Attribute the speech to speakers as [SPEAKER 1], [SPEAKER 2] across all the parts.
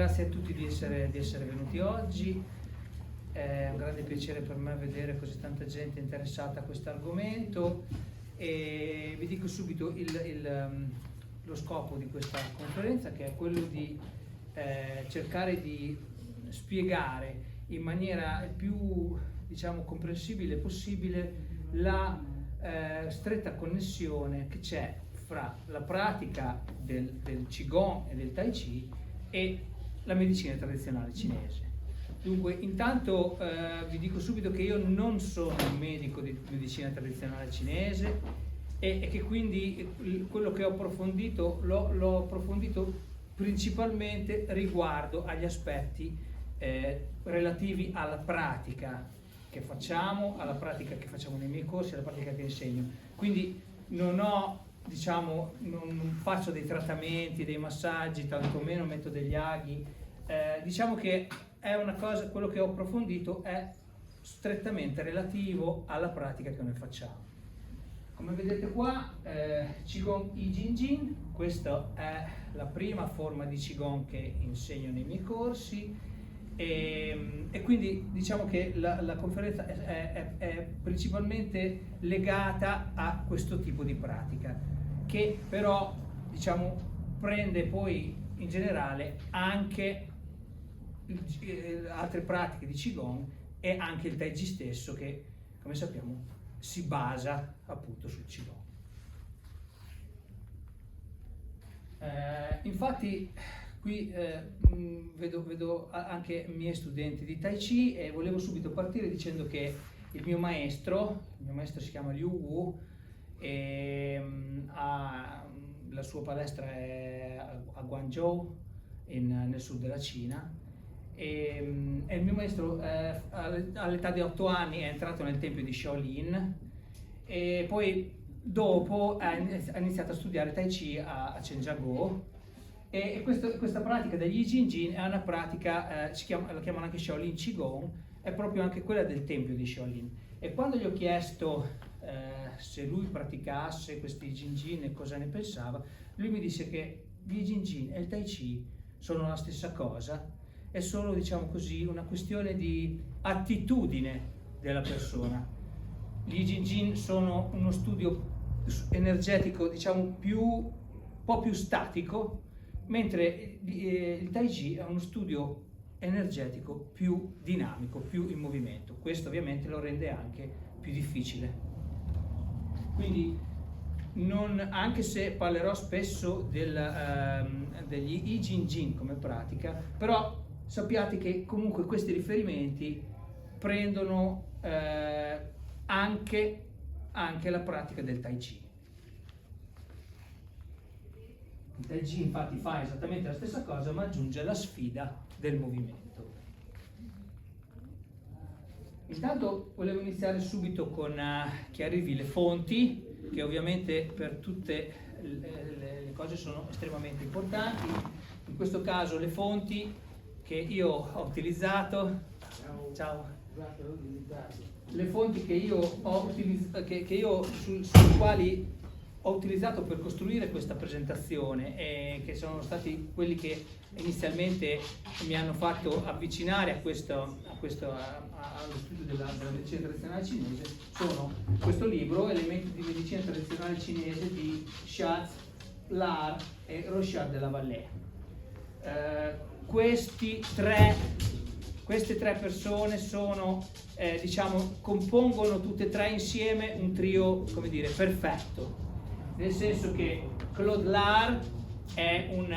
[SPEAKER 1] grazie a tutti di essere venuti oggi. È un grande piacere per me vedere così tanta gente interessata a questo argomento e vi dico subito lo scopo di questa conferenza, che è quello di cercare di spiegare in maniera più, diciamo, comprensibile possibile la stretta connessione che c'è fra la pratica del Qigong e del Tai Chi e la medicina tradizionale cinese. Dunque, intanto vi dico subito che io non sono un medico di medicina tradizionale cinese e che quindi quello che ho approfondito l'ho approfondito principalmente riguardo agli aspetti relativi alla pratica che facciamo, alla pratica che facciamo nei miei corsi, alla pratica che insegno. Quindi non faccio dei trattamenti, dei massaggi, tantomeno metto degli aghi. Diciamo che è una cosa, quello che ho approfondito è strettamente relativo alla pratica che noi facciamo. Come vedete qua, Qigong I Jin Jin, questa è la prima forma di Qigong che insegno nei miei corsi e quindi diciamo che la conferenza è principalmente legata a questo tipo di pratica, che però diciamo prende poi in generale anche altre pratiche di Qigong e anche il Tai Chi stesso, che come sappiamo si basa appunto sul Qigong. Infatti qui vedo anche miei studenti di Tai Chi e volevo subito partire dicendo che il mio maestro si chiama Liu Wu e la sua palestra è a Guangzhou nel sud della Cina e il mio maestro all'età di 8 anni è entrato nel tempio di Shaolin e poi dopo ha iniziato a studiare Tai Chi a Zhengzhou e questa pratica degli Jin Jin è una pratica, la chiamano anche Shaolin Qigong, è proprio anche quella del tempio di Shaolin. E quando gli ho chiesto se lui praticasse questi Jin Jin e cosa ne pensava, lui mi disse che gli Jin Jin e il Tai Chi sono la stessa cosa, è solo, diciamo così, una questione di attitudine della persona. Gli Jin Jin sono uno studio energetico, diciamo, un po' più statico, mentre il Tai Chi è uno studio energetico più dinamico, più in movimento. Questo ovviamente lo rende anche più difficile. Quindi, anche se parlerò spesso degli I Jin Jin come pratica, però sappiate che comunque questi riferimenti prendono anche la pratica del Tai Chi. Il Tai Chi infatti fa esattamente la stessa cosa, ma aggiunge la sfida del movimento. Intanto volevo iniziare subito con chiarirvi le fonti, che ovviamente per tutte le cose sono estremamente importanti. In questo caso le fonti che io ho utilizzato, le fonti che io ho sulle quali ho utilizzato per costruire questa presentazione e che sono stati quelli che inizialmente mi hanno fatto avvicinare allo studio della medicina tradizionale cinese, sono questo libro, Elementi di medicina tradizionale cinese di Schatz, Lar e Rochard de la Vallée. Queste tre persone compongono tutte e tre insieme un trio, come dire, perfetto, nel senso che Claude Lar è un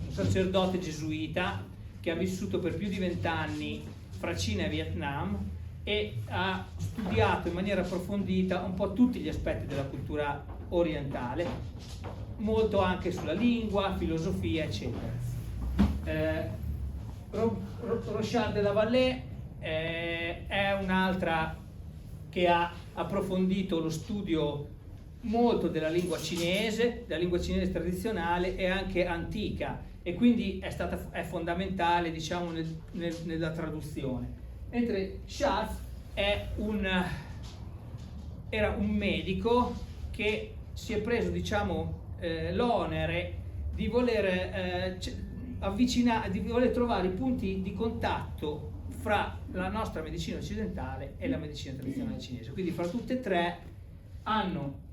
[SPEAKER 1] sacerdote gesuita che ha vissuto per più di 20 anni fra Cina e Vietnam e ha studiato in maniera approfondita un po' tutti gli aspetti della cultura orientale, molto anche sulla lingua, filosofia, eccetera. Rochard de la Vallée è un'altra che ha approfondito lo studio molto della lingua cinese tradizionale e anche antica, e quindi è fondamentale, diciamo, nella traduzione. Mentre Schatz era un medico che si è preso, diciamo, l'onere di voler avvicinare, di voler trovare i punti di contatto fra la nostra medicina occidentale e la medicina tradizionale cinese. Quindi fra tutte e tre hanno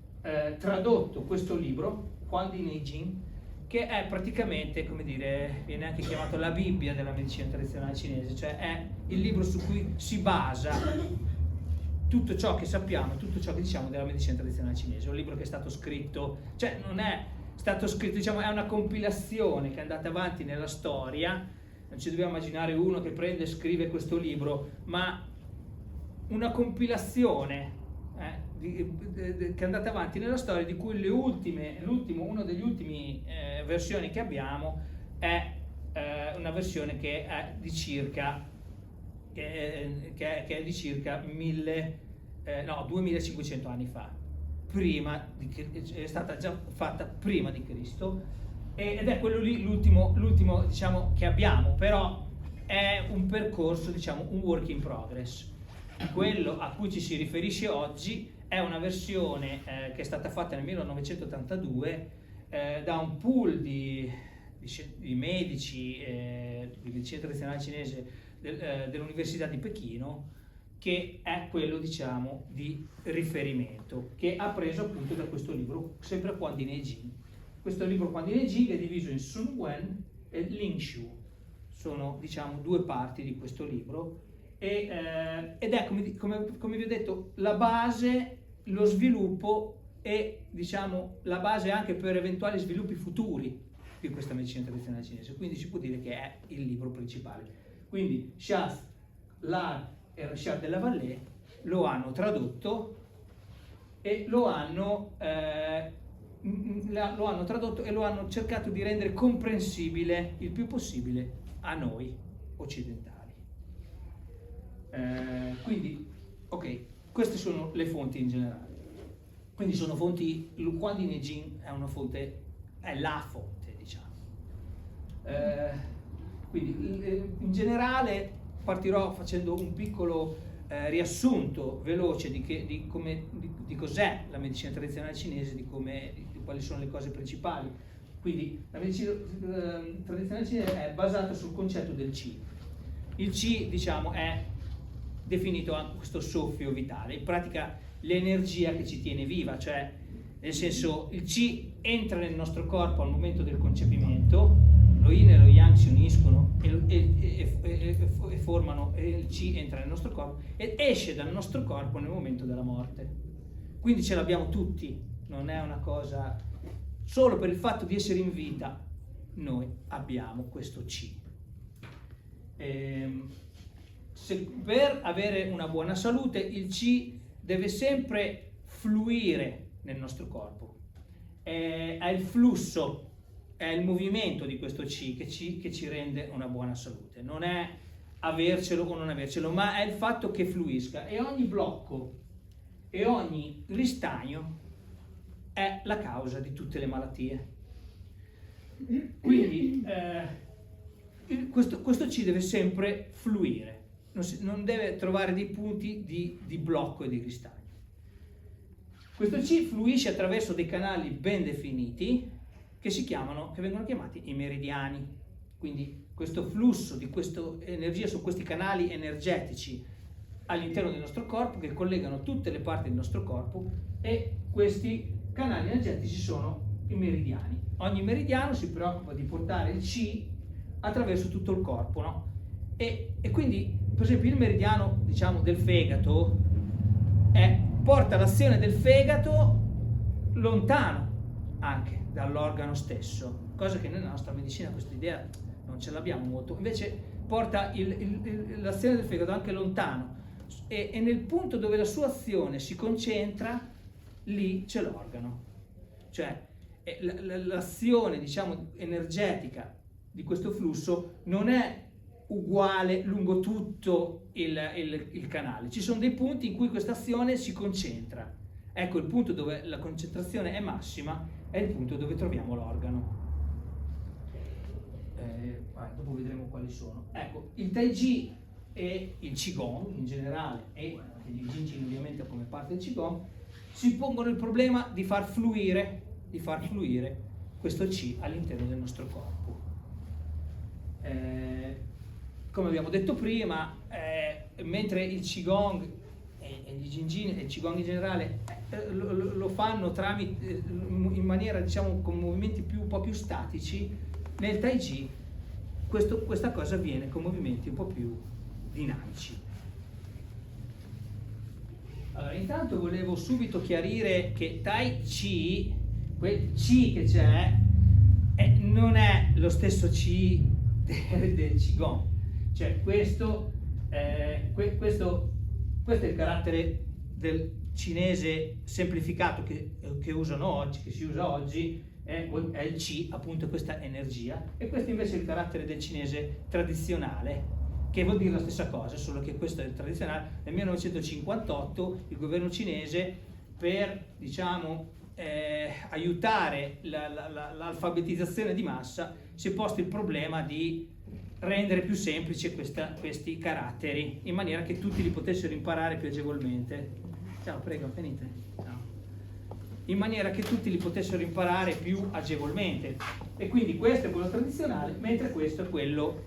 [SPEAKER 1] tradotto questo libro, Huangdi Neijing, che è praticamente, come dire, viene anche chiamato la Bibbia della medicina tradizionale cinese, cioè è il libro su cui si basa tutto ciò che sappiamo, tutto ciò che diciamo della medicina tradizionale cinese. È un libro che è stato scritto, cioè non è stato scritto, diciamo, è una compilazione che è andata avanti nella storia. Non ci dobbiamo immaginare uno che prende e scrive questo libro, ma una compilazione che è andata avanti nella storia, di cui una degli ultimi versioni che abbiamo è una versione che è di circa 2500 anni fa, è stata già fatta prima di Cristo, ed è quello lì l'ultimo diciamo che abbiamo, però è un percorso, diciamo, un work in progress. Quello a cui ci si riferisce oggi è una versione che è stata fatta nel 1982 da un pool di medici di medicina tradizionale cinese dell'Università di Pechino, che è quello, diciamo, di riferimento, che ha preso appunto da questo libro, sempre Huangdi Neijing. Questo libro Huangdi Neijing è diviso in Sun Wen e Ling Shu, sono, diciamo, due parti di questo libro, ed è, come vi ho detto, la base, lo sviluppo e, diciamo, la base anche per eventuali sviluppi futuri di questa medicina tradizionale cinese, quindi si può dire che è il libro principale. Quindi Shath, Lar e Richard de la Vallée lo hanno tradotto e lo hanno tradotto e lo hanno cercato di rendere comprensibile il più possibile a noi occidentali. Quindi, ok, queste sono le fonti in generale. Quindi sono fonti, Huangdi Neijing è una fonte, è la fonte, diciamo. Quindi in generale partirò facendo un piccolo riassunto veloce di cos'è la medicina tradizionale cinese, di quali sono le cose principali. Quindi la medicina tradizionale cinese è basata sul concetto del Qi. Il Qi, diciamo, è definito anche questo soffio vitale, in pratica l'energia che ci tiene viva, cioè nel senso il Qi entra nel nostro corpo al momento del concepimento, lo Yin e lo Yang si uniscono e formano, e il Qi entra nel nostro corpo ed esce dal nostro corpo nel momento della morte. Quindi ce l'abbiamo tutti, non è una cosa, solo per il fatto di essere in vita noi abbiamo questo Qi. Per avere una buona salute il Qi deve sempre fluire nel nostro corpo, è il flusso, è il movimento di questo Qi che ci rende una buona salute, non è avercelo o non avercelo, ma è il fatto che fluisca, e ogni blocco e ogni ristagno è la causa di tutte le malattie. Quindi questo Qi deve sempre fluire, non deve trovare dei punti di blocco e di ristagno. Questo Qi fluisce attraverso dei canali ben definiti che vengono chiamati i meridiani. Quindi questo flusso di questa energia su questi canali energetici all'interno del nostro corpo, che collegano tutte le parti del nostro corpo, e questi canali energetici sono i meridiani. Ogni meridiano si preoccupa di portare il Qi attraverso tutto il corpo, no? E quindi, per esempio, il meridiano, diciamo, del fegato porta l'azione del fegato lontano anche dall'organo stesso, cosa che noi nella nostra medicina questa idea non ce l'abbiamo molto, invece porta l'azione del fegato anche lontano, e nel punto dove la sua azione si concentra, lì c'è l'organo. Cioè l'azione, diciamo, energetica di questo flusso non è uguale lungo tutto il canale, ci sono dei punti in cui questa azione si concentra. Ecco, il punto dove la concentrazione è massima è il punto dove troviamo l'organo. Dopo vedremo quali sono. Ecco, il Tai Chi e il Qigong in generale, e anche il Jing Jin ovviamente come parte del Qigong, si pongono il problema di far fluire questo C all'interno del nostro corpo. Come abbiamo detto prima, mentre il Qigong e gli Jing e il Qigong in generale lo fanno tramite, in maniera, diciamo, con movimenti un po' più statici, nel Tai Chi questa cosa avviene con movimenti un po' più dinamici. Allora, intanto volevo subito chiarire che Tai Chi, quel Chi che c'è, non è lo stesso Chi del Qigong. Cioè questo è il carattere del cinese semplificato che usano oggi, che si usa oggi, è il Qi, appunto questa energia, e questo invece è il carattere del cinese tradizionale, che vuol dire la stessa cosa, solo che questo è il tradizionale. Nel 1958 il governo cinese, per, diciamo, aiutare l'alfabetizzazione di massa, si è posto il problema di rendere più semplice questi caratteri, in maniera che tutti li potessero imparare più agevolmente. Ciao, prego, venite. Ciao. In maniera che tutti li potessero imparare più agevolmente. E quindi questo è quello tradizionale, mentre questo è quello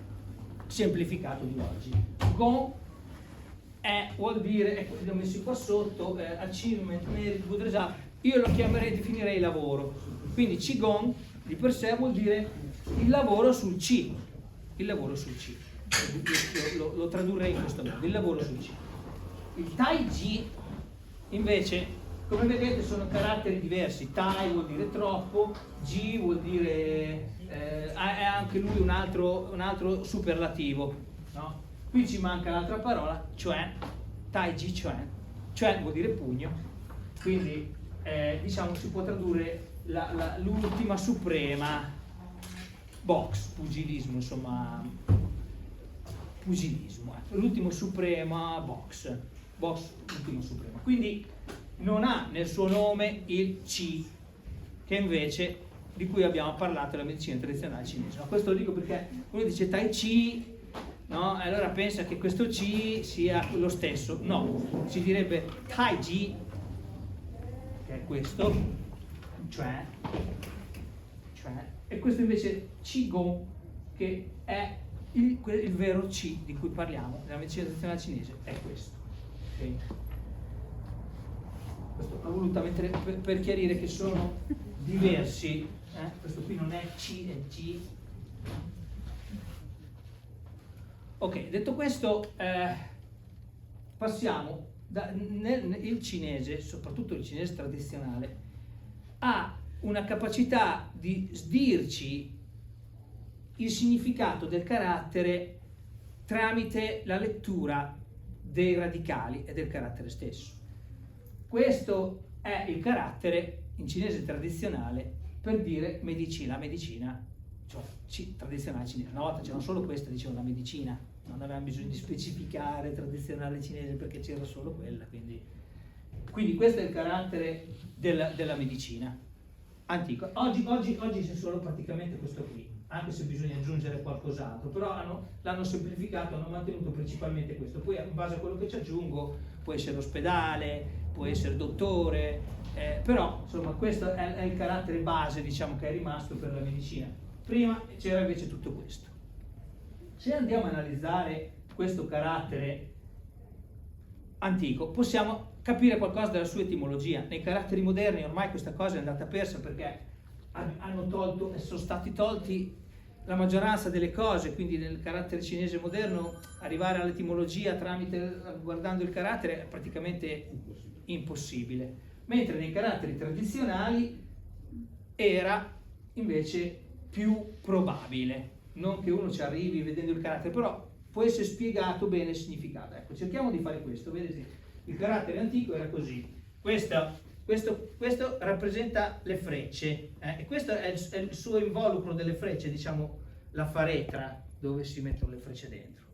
[SPEAKER 1] semplificato di oggi. Gong vuol dire, l'ho messo qua sotto, achievement, merit, good result. Io lo definirei lavoro. Quindi Qigong di per sé vuol dire il lavoro sul Qi. Il lavoro sul Qi. Lo tradurrei in questo modo, il lavoro sul Qi. Il Tai Chi invece, come vedete, sono caratteri diversi. Tai vuol dire troppo, Ji vuol dire è anche lui un altro superlativo, no? Qui ci manca l'altra parola, Chuan, Tai Chi Chuan. Chuan vuol dire pugno, quindi diciamo si può tradurre l'ultima suprema box, pugilismo, insomma, pugilismo, l'ultimo suprema box, l'ultimo suprema. Quindi non ha nel suo nome il Qi, che invece di cui abbiamo parlato nella medicina tradizionale cinese. No, questo lo dico perché uno dice Tai Chi, no? Allora pensa che questo Qi sia lo stesso. No, si direbbe Tai Chi, che è questo, cioè, e questo invece Qigong, che è il vero Qi di cui parliamo nella medicina tradizionale cinese, è questo. Okay? Questo l'ho voluto mettere per chiarire che sono diversi. Questo qui non è Qi, è Qi. Ok, detto questo, passiamo il cinese, soprattutto il cinese tradizionale, ha una capacità di dirci il significato del carattere tramite la lettura dei radicali e del carattere stesso. Questo è il carattere in cinese tradizionale per dire medicina, cioè tradizionale cinese. Una volta c'era solo questa, dicevano la medicina, non avevamo bisogno di specificare tradizionale cinese perché c'era solo quella, quindi questo è il carattere della medicina antico. Oggi c'è solo praticamente questo qui, anche se bisogna aggiungere qualcos'altro, però l'hanno semplificato, hanno mantenuto principalmente questo. Poi in base a quello che ci aggiungo può essere ospedale, può essere dottore, però insomma questo è il carattere base, diciamo, che è rimasto per la medicina. Prima c'era invece tutto questo. Se andiamo a analizzare questo carattere antico, possiamo capire qualcosa della sua etimologia. Nei caratteri moderni ormai questa cosa è andata persa, perché sono stati tolti la maggioranza delle cose, quindi nel carattere cinese moderno arrivare all'etimologia guardando il carattere è praticamente impossibile, mentre nei caratteri tradizionali era invece più probabile, non che uno ci arrivi vedendo il carattere, però può essere spiegato bene il significato. Ecco, cerchiamo di fare questo. Vedete, il carattere antico era così. Questo rappresenta le frecce, e questo è il suo involucro delle frecce, diciamo la faretra dove si mettono le frecce dentro.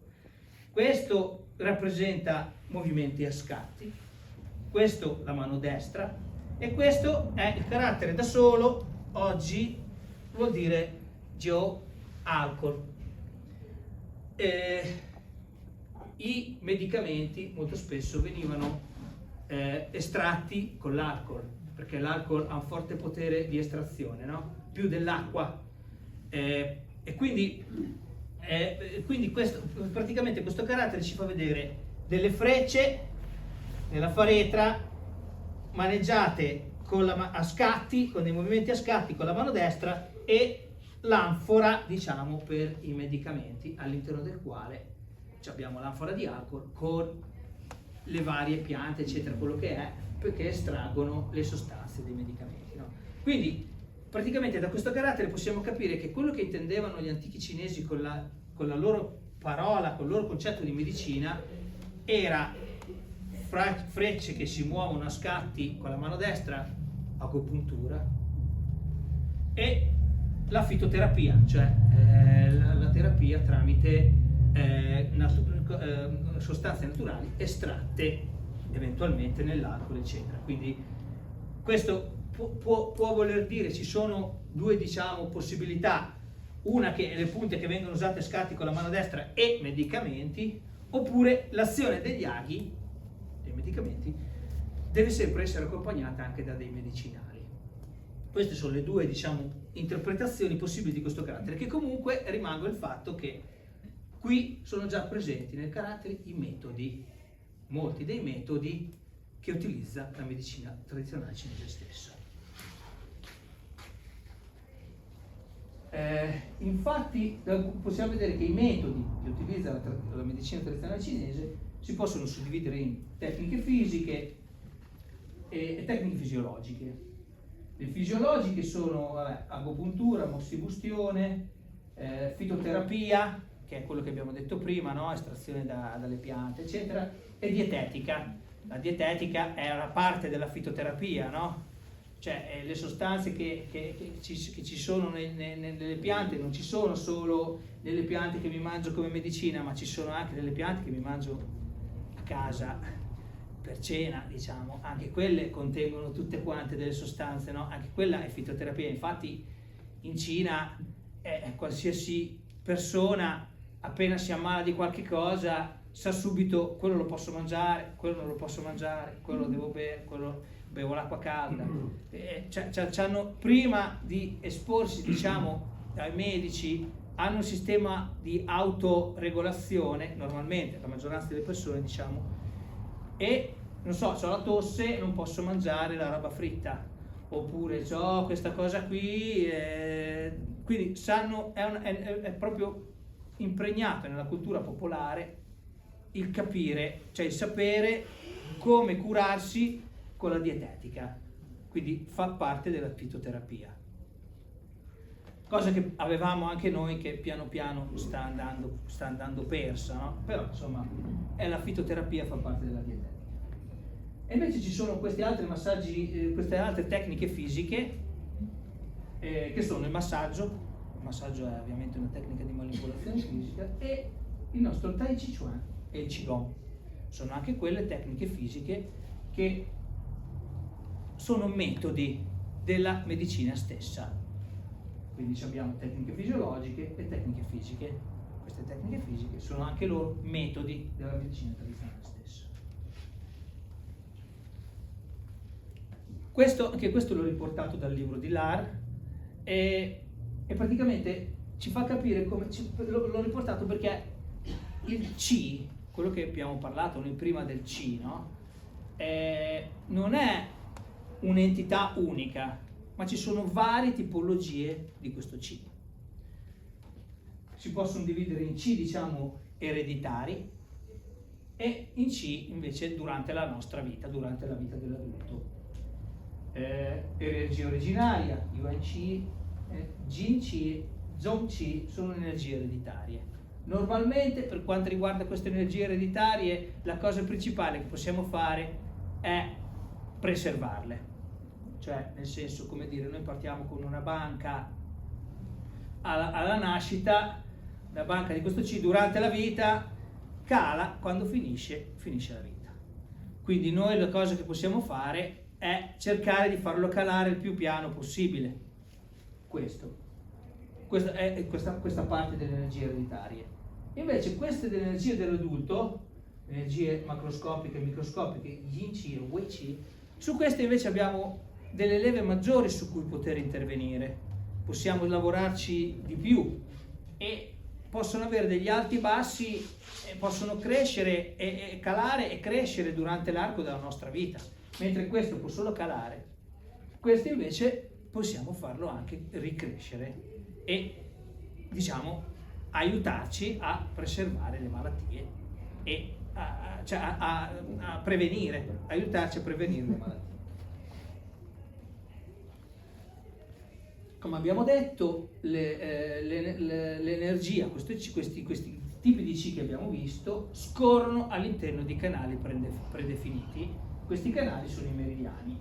[SPEAKER 1] Questo rappresenta movimenti a scatti, questo la mano destra, e questo è il carattere da solo. Oggi vuol dire Gio, alcol. I medicamenti molto spesso venivano estratti con l'alcol, perché l'alcol ha un forte potere di estrazione, no? più dell'acqua. E quindi praticamente questo carattere ci fa vedere delle frecce nella faretra maneggiate a scatti, con dei movimenti a scatti con la mano destra, e l'anfora, diciamo, per i medicamenti, all'interno del quale abbiamo l'anfora di alcol con le varie piante, eccetera, quello che è, perché estraggono le sostanze dei medicamenti, no? Quindi praticamente da questo carattere possiamo capire che quello che intendevano gli antichi cinesi con la loro parola, con il loro concetto di medicina, era frecce che si muovono a scatti con la mano destra, agopuntura, e la fitoterapia, cioè la terapia tramite sostanze naturali estratte eventualmente nell'alcol, eccetera. Quindi questo può voler dire, ci sono due, diciamo, possibilità: una che le punte che vengono usate a scatti con la mano destra e medicamenti, oppure l'azione degli aghi, dei medicamenti, deve sempre essere accompagnata anche da dei medicinali. Queste sono le due, diciamo, interpretazioni possibili di questo carattere, che comunque rimane il fatto che qui sono già presenti nel carattere i metodi, molti dei metodi che utilizza la medicina tradizionale cinese stessa. Infatti possiamo vedere che i metodi che utilizza la medicina tradizionale cinese si possono suddividere in tecniche fisiche e tecniche fisiologiche. Le fisiologiche sono agopuntura, mossibustione, fitoterapia, che è quello che abbiamo detto prima, no? Estrazione dalle piante, eccetera, e dietetica. La dietetica è una parte della fitoterapia, no? Cioè le sostanze che ci sono nelle piante non ci sono solo nelle piante che mi mangio come medicina, ma ci sono anche delle piante che mi mangio a casa per cena, diciamo. Anche quelle contengono tutte quante delle sostanze, no? Anche quella è fitoterapia. Infatti in Cina qualsiasi persona, appena si ammala di qualche cosa, sa subito: quello lo posso mangiare, quello non lo posso mangiare, quello lo devo bere, quello bevo l'acqua calda. Prima di esporsi, diciamo, ai medici, hanno un sistema di autoregolazione, normalmente la maggioranza delle persone, diciamo, e non so, ho la tosse, non posso mangiare la roba fritta, oppure ho questa cosa qui, quindi sanno, è proprio impregnato nella cultura popolare il capire, cioè il sapere come curarsi con la dietetica, quindi fa parte della fitoterapia, cosa che avevamo anche noi, che piano piano sta andando persa, no? Però insomma è la fitoterapia, fa parte della dietetica. E invece ci sono questi altri massaggi, queste altre tecniche fisiche, che sono il massaggio è ovviamente una tecnica di manipolazione fisica, e il nostro Tai Chi Chuan e il Qigong sono anche quelle tecniche fisiche che sono metodi della medicina stessa. Quindi abbiamo tecniche fisiologiche e tecniche fisiche. Queste tecniche fisiche sono anche loro metodi della medicina tradizionale stessa. Anche questo l'ho riportato dal libro di Lar, e praticamente ci fa capire come. L'ho riportato perché il Qi, quello che abbiamo parlato noi prima del Qi, no? Non è un'entità unica, ma ci sono varie tipologie di questo Qi. Si possono dividere in Qi, diciamo, ereditari, e in Qi invece durante la nostra vita, durante la vita dell'adulto. Energia originaria, Yuan Qi, Jin Qi, Zhong Qi sono energie ereditarie. Normalmente, per quanto riguarda queste energie ereditarie, la cosa principale che possiamo fare è preservarle. Cioè, nel senso, come dire, noi partiamo con una banca alla nascita, la banca di questo Qi durante la vita cala, quando finisce la vita. Quindi noi la cosa che possiamo fare è cercare di farlo calare il più piano possibile. Questa è questa parte delle energie ereditarie. Invece queste delle energie dell'adulto, energie macroscopiche e microscopiche, Yin Qi e Wei Qi, su queste invece abbiamo delle leve maggiori su cui poter intervenire. possiamo lavorarci di più e possono avere degli alti e bassi, e possono crescere e calare e crescere durante l'arco della nostra vita, mentre questo può solo calare, questo invece possiamo farlo anche ricrescere e, diciamo, aiutarci a preservare le malattie e a prevenire, aiutarci a prevenire le malattie. Come abbiamo detto, l'energia, questi tipi di C che abbiamo visto, scorrono all'interno di canali predefiniti. Questi canali sono i meridiani.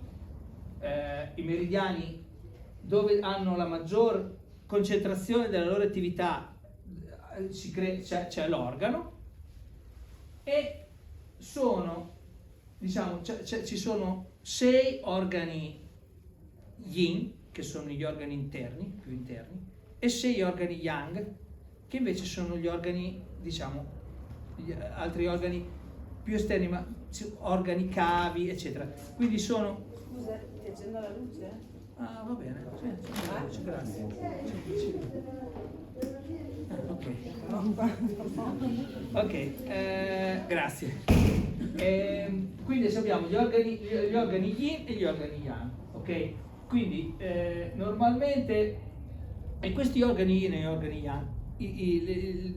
[SPEAKER 1] I meridiani dove hanno la maggior concentrazione della loro attività c'è l'organo, e sono, diciamo, ci sono 6 organi yin, che sono gli organi interni, più interni, e 6 organi yang, che invece sono gli organi, diciamo, gli altri organi più esterni, ma organi cavi, eccetera. Quindi sono...
[SPEAKER 2] Scusa, ti accendo la luce?
[SPEAKER 1] Ah, va bene, sì, grazie. Ok, grazie. Quindi abbiamo gli organi yin e gli organi yang, ok? Quindi normalmente, e questi organi yin e organi yang,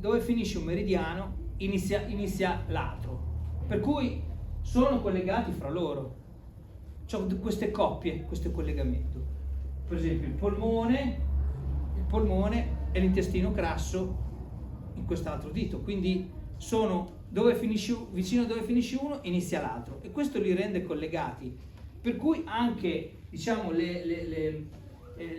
[SPEAKER 1] dove finisce un meridiano inizia l'altro, per cui sono collegati fra loro, cioè queste coppie, questo collegamento. Per esempio il polmone e l'intestino grasso in quest'altro dito, quindi sono vicino a dove finisce uno inizia l'altro, e questo li rende collegati, per cui anche, diciamo, le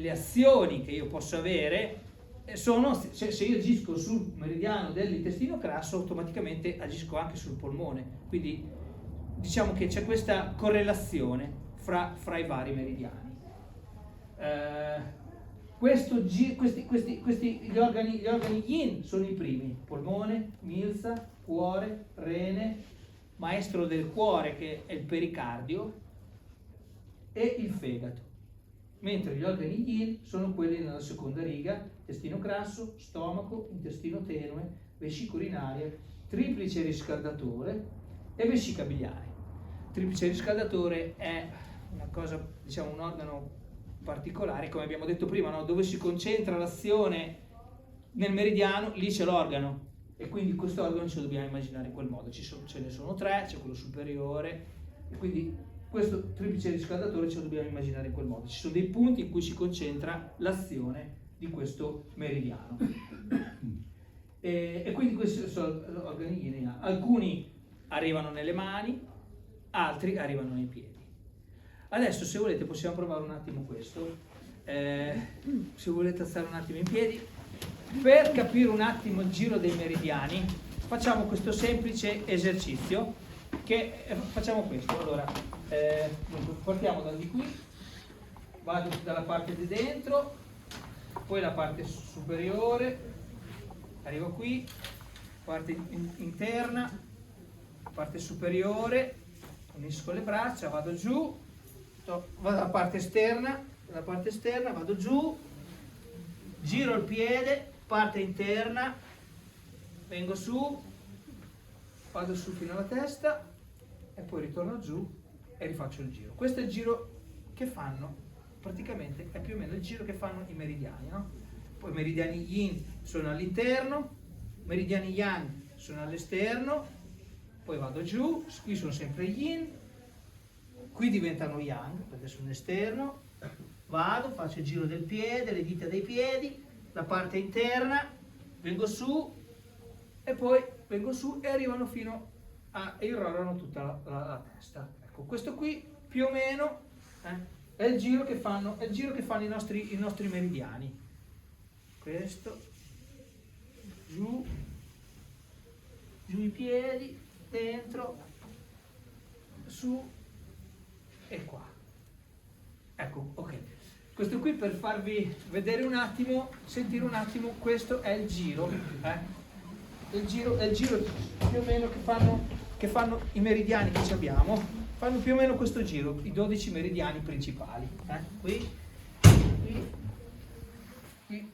[SPEAKER 1] azioni che io posso avere sono, se io agisco sul meridiano dell'intestino grasso, automaticamente agisco anche sul polmone, quindi diciamo che c'è questa correlazione fra i vari meridiani. Gli organi yin sono i primi: polmone, milza, cuore, rene, maestro del cuore che è il pericardio, e il fegato, mentre gli organi yin sono quelli nella seconda riga: intestino grasso, stomaco, intestino tenue, vescica urinaria, triplice riscaldatore e vescica biliare. Triplice riscaldatore è una cosa, diciamo, un organo particolare, come abbiamo detto prima, no? Dove si concentra l'azione nel meridiano, lì c'è l'organo, e quindi questo organo ce lo dobbiamo immaginare in quel modo. Ce ne sono 3, c'è quello superiore, e quindi questo triplice riscaldatore ce lo dobbiamo immaginare in quel modo. Ci sono dei punti in cui si concentra l'azione di questo meridiano. E quindi questi sono organi yin. Alcuni arrivano nelle mani, altri arrivano nei piedi. Adesso, se volete, possiamo provare un attimo questo. Se volete alzare un attimo in piedi, per capire un attimo il giro dei meridiani, facciamo questo semplice esercizio, che facciamo questo. Allora, partiamo da di qui, vado dalla parte di dentro, poi la parte superiore, arrivo qui, parte interna, parte superiore, unisco le braccia, vado giù, vado alla parte esterna, vado giù, giro il piede, parte interna, vengo su, vado su fino alla testa e poi ritorno giù e rifaccio il giro. Questo è il giro che fanno, praticamente è più o meno il giro che fanno i meridiani, no? Poi i meridiani yin sono all'interno, meridiani yang sono all'esterno, poi vado giù, qui sono sempre yin, qui diventano yang perché sono esterno, vado, faccio il giro del piede, le dita dei piedi, la parte interna, vengo su e poi vengo su e arrivano fino a irrorano tutta la testa. Ecco, questo qui più o meno è il giro che fanno, i nostri meridiani. Questo, giù i piedi, dentro, su e qua. Ecco, ok. Questo qui per farvi vedere un attimo, sentire un attimo, questo è il giro. Il giro più o meno che fanno i meridiani che abbiamo, fanno più o meno questo giro, i 12 meridiani principali. Qui, qui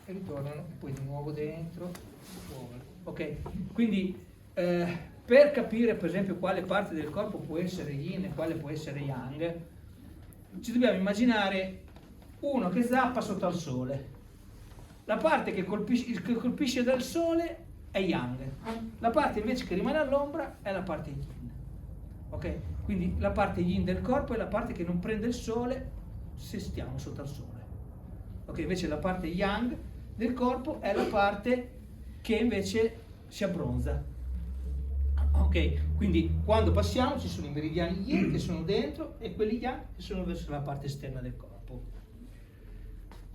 [SPEAKER 1] e ritornano e poi di nuovo dentro, fuori. Ok, quindi per capire per esempio quale parte del corpo può essere yin e quale può essere yang, ci dobbiamo immaginare uno che zappa sotto al sole. La parte che colpisce dal sole è yang, la parte invece che rimane all'ombra è la parte yin. Ok? Quindi la parte yin del corpo è la parte che non prende il sole se stiamo sotto al sole. Ok? Invece la parte yang del corpo è la parte che invece si abbronza. Ok? Quindi quando passiamo ci sono i meridiani yin che sono dentro e quelli yang che sono verso la parte esterna del corpo.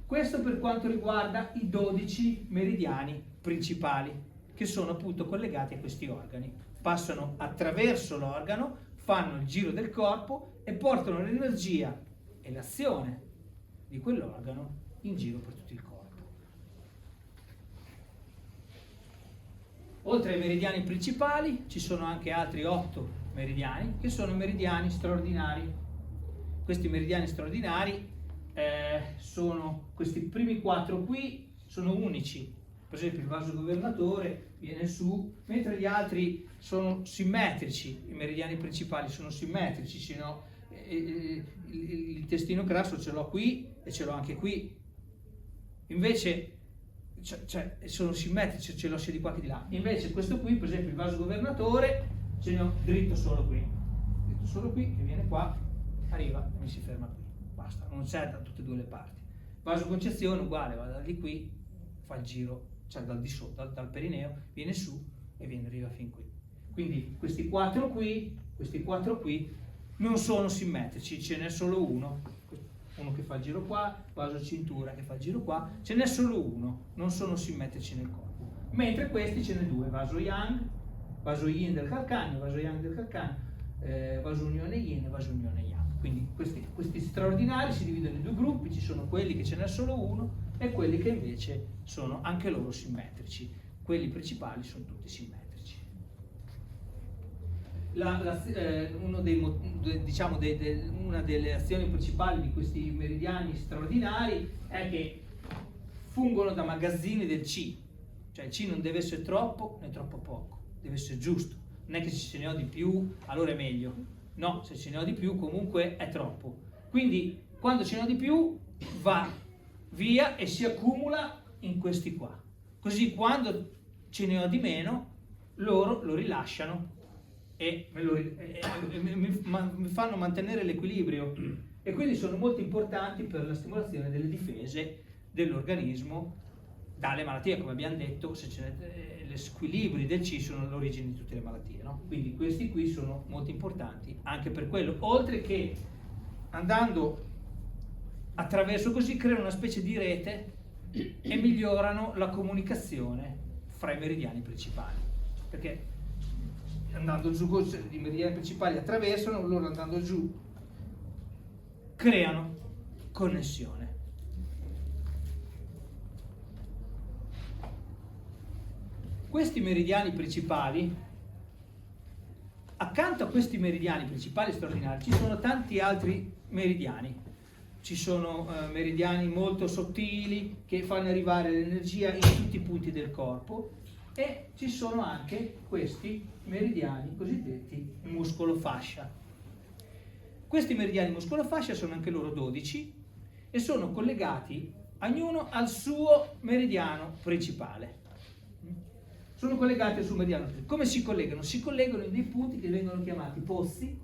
[SPEAKER 1] Questo per quanto riguarda i 12 meridiani principali che sono appunto collegati a questi organi. Passano attraverso l'organo, fanno il giro del corpo e portano l'energia e l'azione di quell'organo in giro per tutto il corpo. Oltre ai meridiani principali ci sono anche altri 8 meridiani che sono meridiani straordinari. Questi meridiani straordinari sono questi primi 4 qui, sono unici. Per esempio il vaso governatore viene su, mentre gli altri sono simmetrici. I meridiani principali sono simmetrici, il intestino grasso ce l'ho qui e ce l'ho anche qui. Invece sono simmetrici, ce l'ho sia di qua che di là. Invece questo qui, per esempio il vaso governatore, ce ne ho dritto solo qui e viene qua, arriva e mi si ferma qui. Basta, non c'è da tutte e due le parti. Vaso concezione uguale, va da di qui, fa il giro, cioè dal di sotto, dal perineo, viene su e arriva fin qui. Quindi questi 4 qui non sono simmetrici, ce n'è solo uno che fa il giro qua, vaso cintura che fa il giro qua, ce n'è solo uno, non sono simmetrici nel corpo. Mentre questi ce n'è 2, vaso yang, vaso yin del calcagno, vaso yang del calcagno, vaso unione yin e vaso unione yang. Quindi questi straordinari si dividono in 2 gruppi, ci sono quelli che ce n'è solo uno e quelli che invece sono anche loro simmetrici. Quelli principali sono tutti simmetrici. Una delle azioni principali di questi meridiani straordinari è che fungono da magazzini del Qi, cioè il Qi non deve essere troppo né troppo poco, deve essere giusto. Non è che se ce ne ho di più allora è meglio. No, se ce ne ho di più comunque è troppo. Quindi quando ce ne ho di più va via e si accumula in questi qua. Così quando ce ne ho di meno loro lo rilasciano e mi fanno mantenere l'equilibrio. E quindi sono molto importanti per la stimolazione delle difese dell'organismo dalle malattie. Come abbiamo detto, se ce gli squilibri del Qi sono l'origine di tutte le malattie, no? Quindi questi qui sono molto importanti anche per quello, oltre che andando attraverso così creano una specie di rete e migliorano la comunicazione fra i meridiani principali, perché andando giù i meridiani principali attraversano, loro andando giù creano connessione. Questi meridiani principali, accanto a questi meridiani principali straordinari, ci sono tanti altri meridiani. Ci sono meridiani molto sottili che fanno arrivare l'energia in tutti i punti del corpo e ci sono anche questi meridiani cosiddetti muscolo-fascia. Questi meridiani muscolo-fascia sono anche loro 12 e sono collegati ognuno al suo meridiano principale. Sono collegati al suo meridiano. Come si collegano? Si collegano in dei punti che vengono chiamati pozzi,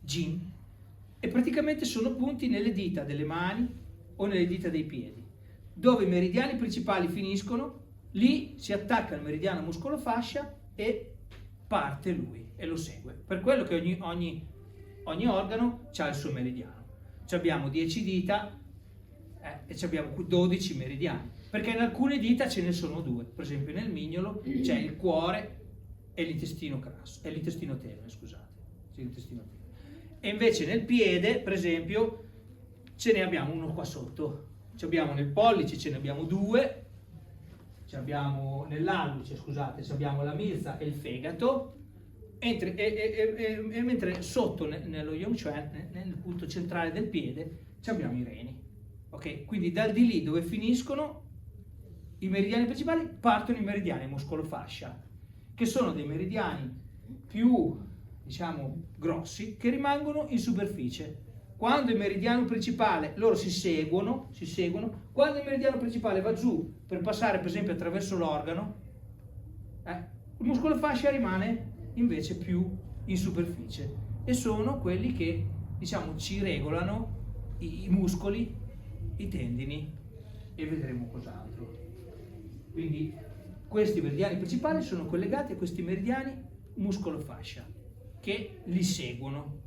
[SPEAKER 1] jin, e praticamente sono punti nelle dita delle mani o nelle dita dei piedi. Dove i meridiani principali finiscono, lì si attacca il meridiano muscolo-fascia e parte lui e lo segue. Per quello che ogni organo ha il suo meridiano. Ci abbiamo 10 dita e ci abbiamo 12 meridiani. Perché in alcune dita ce ne sono 2, per esempio nel mignolo c'è il cuore e l'intestino grasso, e l'intestino tenue, scusate, sì, l'intestino tenue. E invece nel piede, per esempio, ce ne abbiamo uno qua sotto, ci abbiamo nel pollice ce ne abbiamo 2, ci abbiamo nell'alluce, scusate, ci abbiamo la milza e il fegato, mentre sotto nello Yongquan, nel punto centrale del piede, ci abbiamo i reni. Ok? Quindi dal di lì dove finiscono i meridiani principali partono i meridiani muscolofascia, che sono dei meridiani più, diciamo, grossi, che rimangono in superficie. Quando il meridiano principale, loro si seguono, quando il meridiano principale va giù per passare per esempio attraverso l'organo, il muscolo fascia rimane invece più in superficie, e sono quelli che, diciamo, ci regolano i muscoli, i tendini, e vedremo cos'altro. Quindi questi meridiani principali sono collegati a questi meridiani muscolo fascia che li seguono,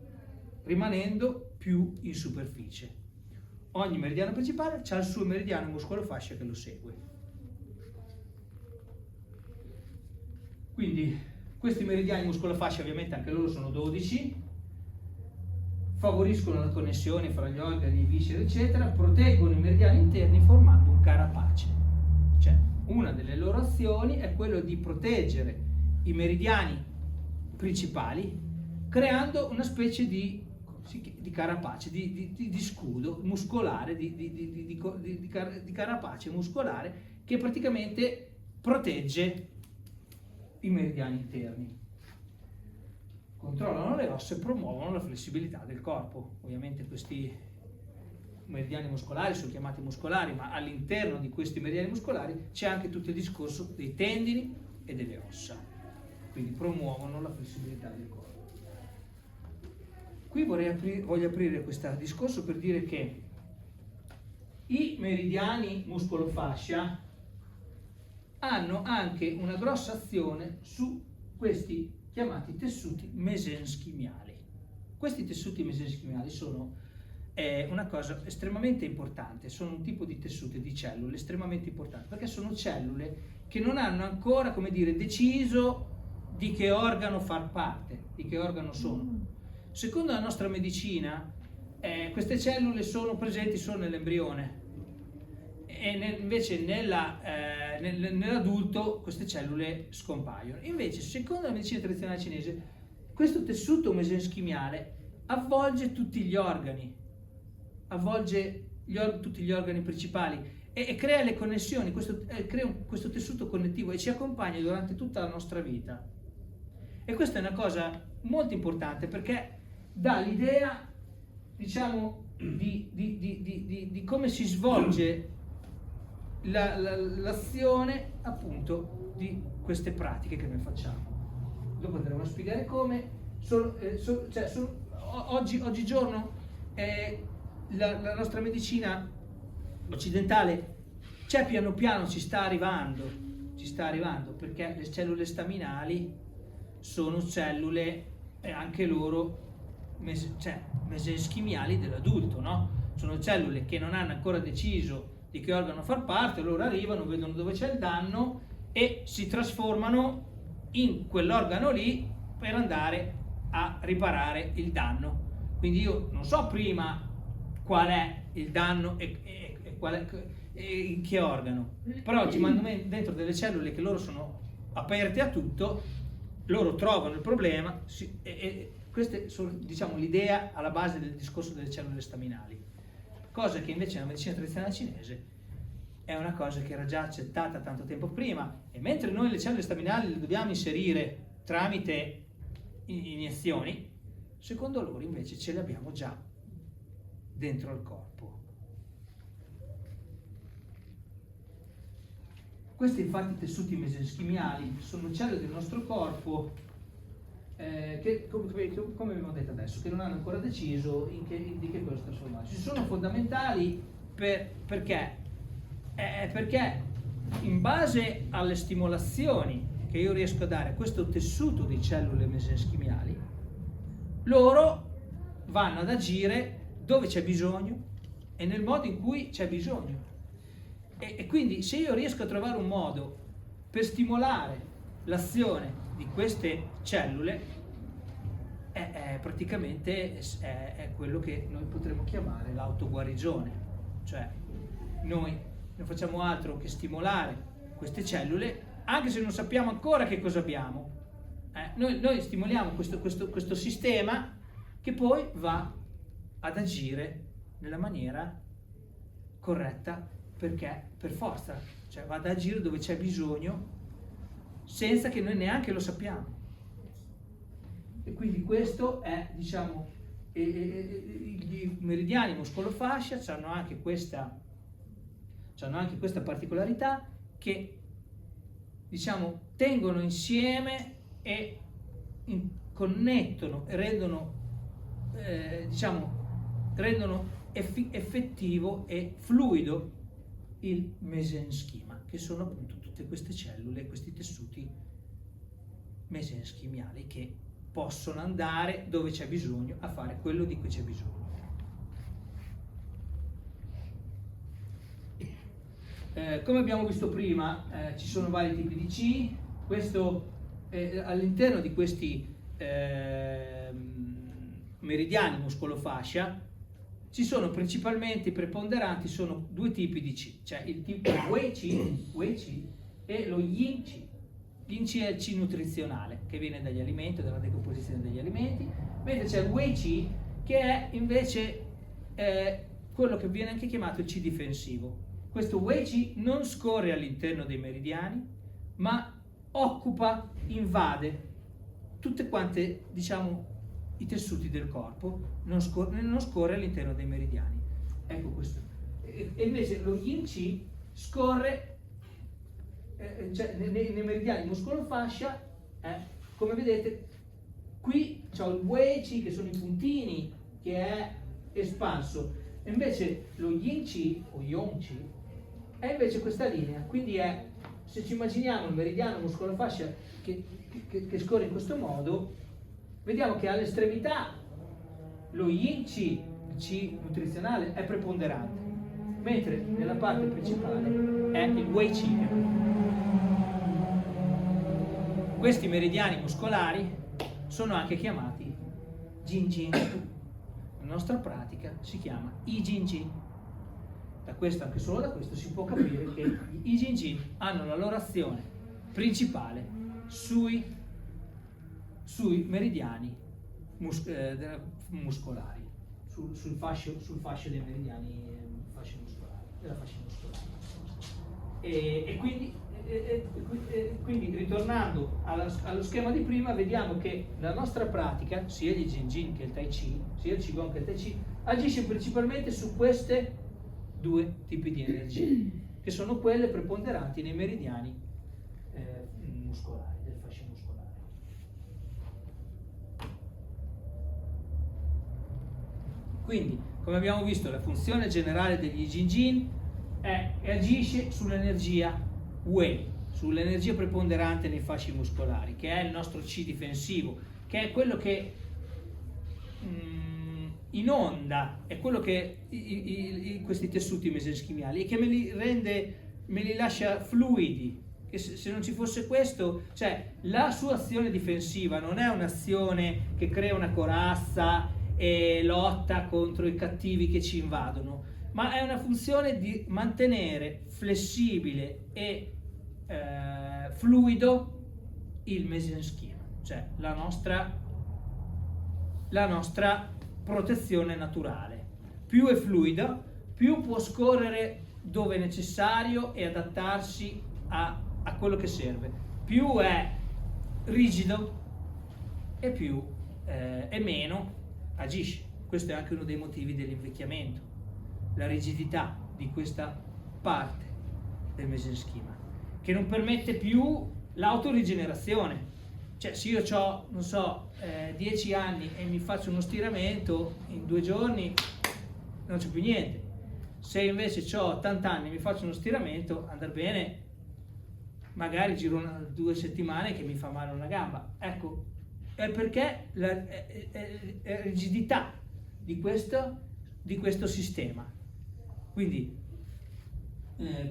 [SPEAKER 1] rimanendo più in superficie. Ogni meridiano principale ha il suo meridiano muscolo fascia che lo segue. Quindi questi meridiani muscolo fascia ovviamente anche loro sono 12, favoriscono la connessione fra gli organi, i visceri eccetera, proteggono i meridiani interni formando un carapace. Cioè, una delle loro azioni è quello di proteggere i meridiani principali creando una specie di carapace, di scudo muscolare, di carapace muscolare che praticamente protegge i meridiani interni. Controllano le ossa e promuovono la flessibilità del corpo. Ovviamente questi meridiani muscolari sono chiamati muscolari, ma all'interno di questi meridiani muscolari c'è anche tutto il discorso dei tendini e delle ossa, quindi promuovono la flessibilità del corpo. Qui voglio aprire questo discorso per dire che i meridiani muscolofascia hanno anche una grossa azione su questi chiamati tessuti mesenschimiali. Questi tessuti mesenschimiali sono una cosa estremamente importante, sono un tipo di tessuto di cellule estremamente importante, perché sono cellule che non hanno ancora, come dire, deciso di che organo far parte, di che organo sono. Secondo la nostra medicina, queste cellule sono presenti solo nell'embrione, e invece nell'adulto queste cellule scompaiono. Invece, secondo la medicina tradizionale cinese, questo tessuto mesenschimiale avvolge tutti gli organi, tutti gli organi principali e crea le connessioni, crea questo tessuto connettivo e ci accompagna durante tutta la nostra vita. E questa è una cosa molto importante perché dà l'idea, diciamo, di come si svolge l'azione appunto di queste pratiche che noi facciamo. Dopo andremo a spiegare come. Oggigiorno la nostra medicina occidentale piano piano ci sta arrivando perché le cellule staminali sono cellule anche loro mesenschimiali dell'adulto, no? Sono cellule che non hanno ancora deciso di che organo far parte, loro arrivano, vedono dove c'è il danno e si trasformano in quell'organo lì per andare a riparare il danno. Quindi io non so prima qual è il danno e in che organo, però ci mando dentro delle cellule che loro sono aperte a tutto, loro trovano il problema e queste sono, diciamo, l'idea alla base del discorso delle cellule staminali, cosa che invece nella medicina tradizionale cinese è una cosa che era già accettata tanto tempo prima, e mentre noi le cellule staminali le dobbiamo inserire tramite iniezioni, secondo loro invece ce le abbiamo già dentro al corpo. Questi infatti tessuti mesenschimiali sono cellule del nostro corpo che, come abbiamo detto adesso, che non hanno ancora deciso di che cosa trasformarsi. Sono fondamentali perché in base alle stimolazioni che io riesco a dare a questo tessuto di cellule mesenschimiali, loro vanno ad agire dove c'è bisogno e nel modo in cui c'è bisogno. E quindi se io riesco a trovare un modo per stimolare l'azione di queste cellule, praticamente è quello che noi potremmo chiamare l'autoguarigione. Cioè noi non facciamo altro che stimolare queste cellule, anche se non sappiamo ancora che cosa abbiamo. Noi stimoliamo questo sistema che poi va ad agire nella maniera corretta, perché per forza, cioè va ad agire dove c'è bisogno senza che noi neanche lo sappiamo. E quindi questo è, diciamo, i meridiani muscolofascia hanno anche questa particolarità che, diciamo, tengono insieme e connettono e rendono effettivo e fluido il mesenschima, che sono appunto tutte queste cellule, questi tessuti mesenschimiali che possono andare dove c'è bisogno a fare quello di cui c'è bisogno. Come abbiamo visto prima, ci sono vari tipi di C. Questo, all'interno di questi meridiani muscolofascia ci sono principalmente, preponderanti sono due tipi di C, cioè il tipo Wei C e lo Yin C. Yin C è il C nutrizionale, che viene dagli alimenti, dalla decomposizione degli alimenti, mentre c'è il Wei C, che è invece quello che viene anche chiamato il C difensivo. Questo Wei C non scorre all'interno dei meridiani, ma occupa, invade tutte quante, diciamo, i tessuti del corpo, non scorre all'interno dei meridiani. Ecco questo. E invece lo Yin C scorre cioè, nei meridiani muscolofascia, come vedete, qui c'ho il Wei C, che sono i puntini, che è espanso, e invece lo Yin C o Yang C è invece questa linea. Quindi è, se ci immaginiamo il meridiano muscolofascia che scorre in questo modo, vediamo che all'estremità lo Yin C, il C nutrizionale, è preponderante, mentre nella parte principale è il Wei C. Questi meridiani muscolari sono anche chiamati Jin Jin. La nostra pratica si chiama I Jin Jin. Da questo, anche solo da questo, si può capire che i Jin Jin hanno la loro azione principale sui meridiani muscolari, sul fascio dei meridiani fasce muscolari, della fascia muscolare. E quindi ritornando allo schema di prima, vediamo che la nostra pratica, sia il Jin Jin che il Tai Chi, sia il Qigong che il Tai Chi, agisce principalmente su queste due tipi di energie, che sono quelle preponderanti nei meridiani muscolari, del fascio muscolare. Quindi, come abbiamo visto, la funzione generale degli Jin Jin è che agisce sull'energia Wei, sull'energia preponderante nei fasci muscolari, che è il nostro C difensivo, che è quello che inonda, è quello che questi tessuti mesenschimiali, e che me li lascia fluidi. Che se non ci fosse questo, cioè la sua azione difensiva non è un'azione che crea una corazza e lotta contro i cattivi che ci invadono, ma è una funzione di mantenere flessibile e fluido il mesenschima, cioè la nostra protezione naturale. Più è fluida, più può scorrere dove è necessario e adattarsi a quello che serve. Più è rigido e più e meno agisce. Questo è anche uno dei motivi dell'invecchiamento, la rigidità di questa parte del mesenschima, che non permette più l'autorigenerazione. Cioè, se io ho, non so, 10 anni e mi faccio uno stiramento, in 2 giorni non c'è più niente. Se invece ho 80 anni e mi faccio uno stiramento, andrà bene, magari giro 2 settimane che mi fa male una gamba. Ecco, è perché la rigidità di questo sistema. Quindi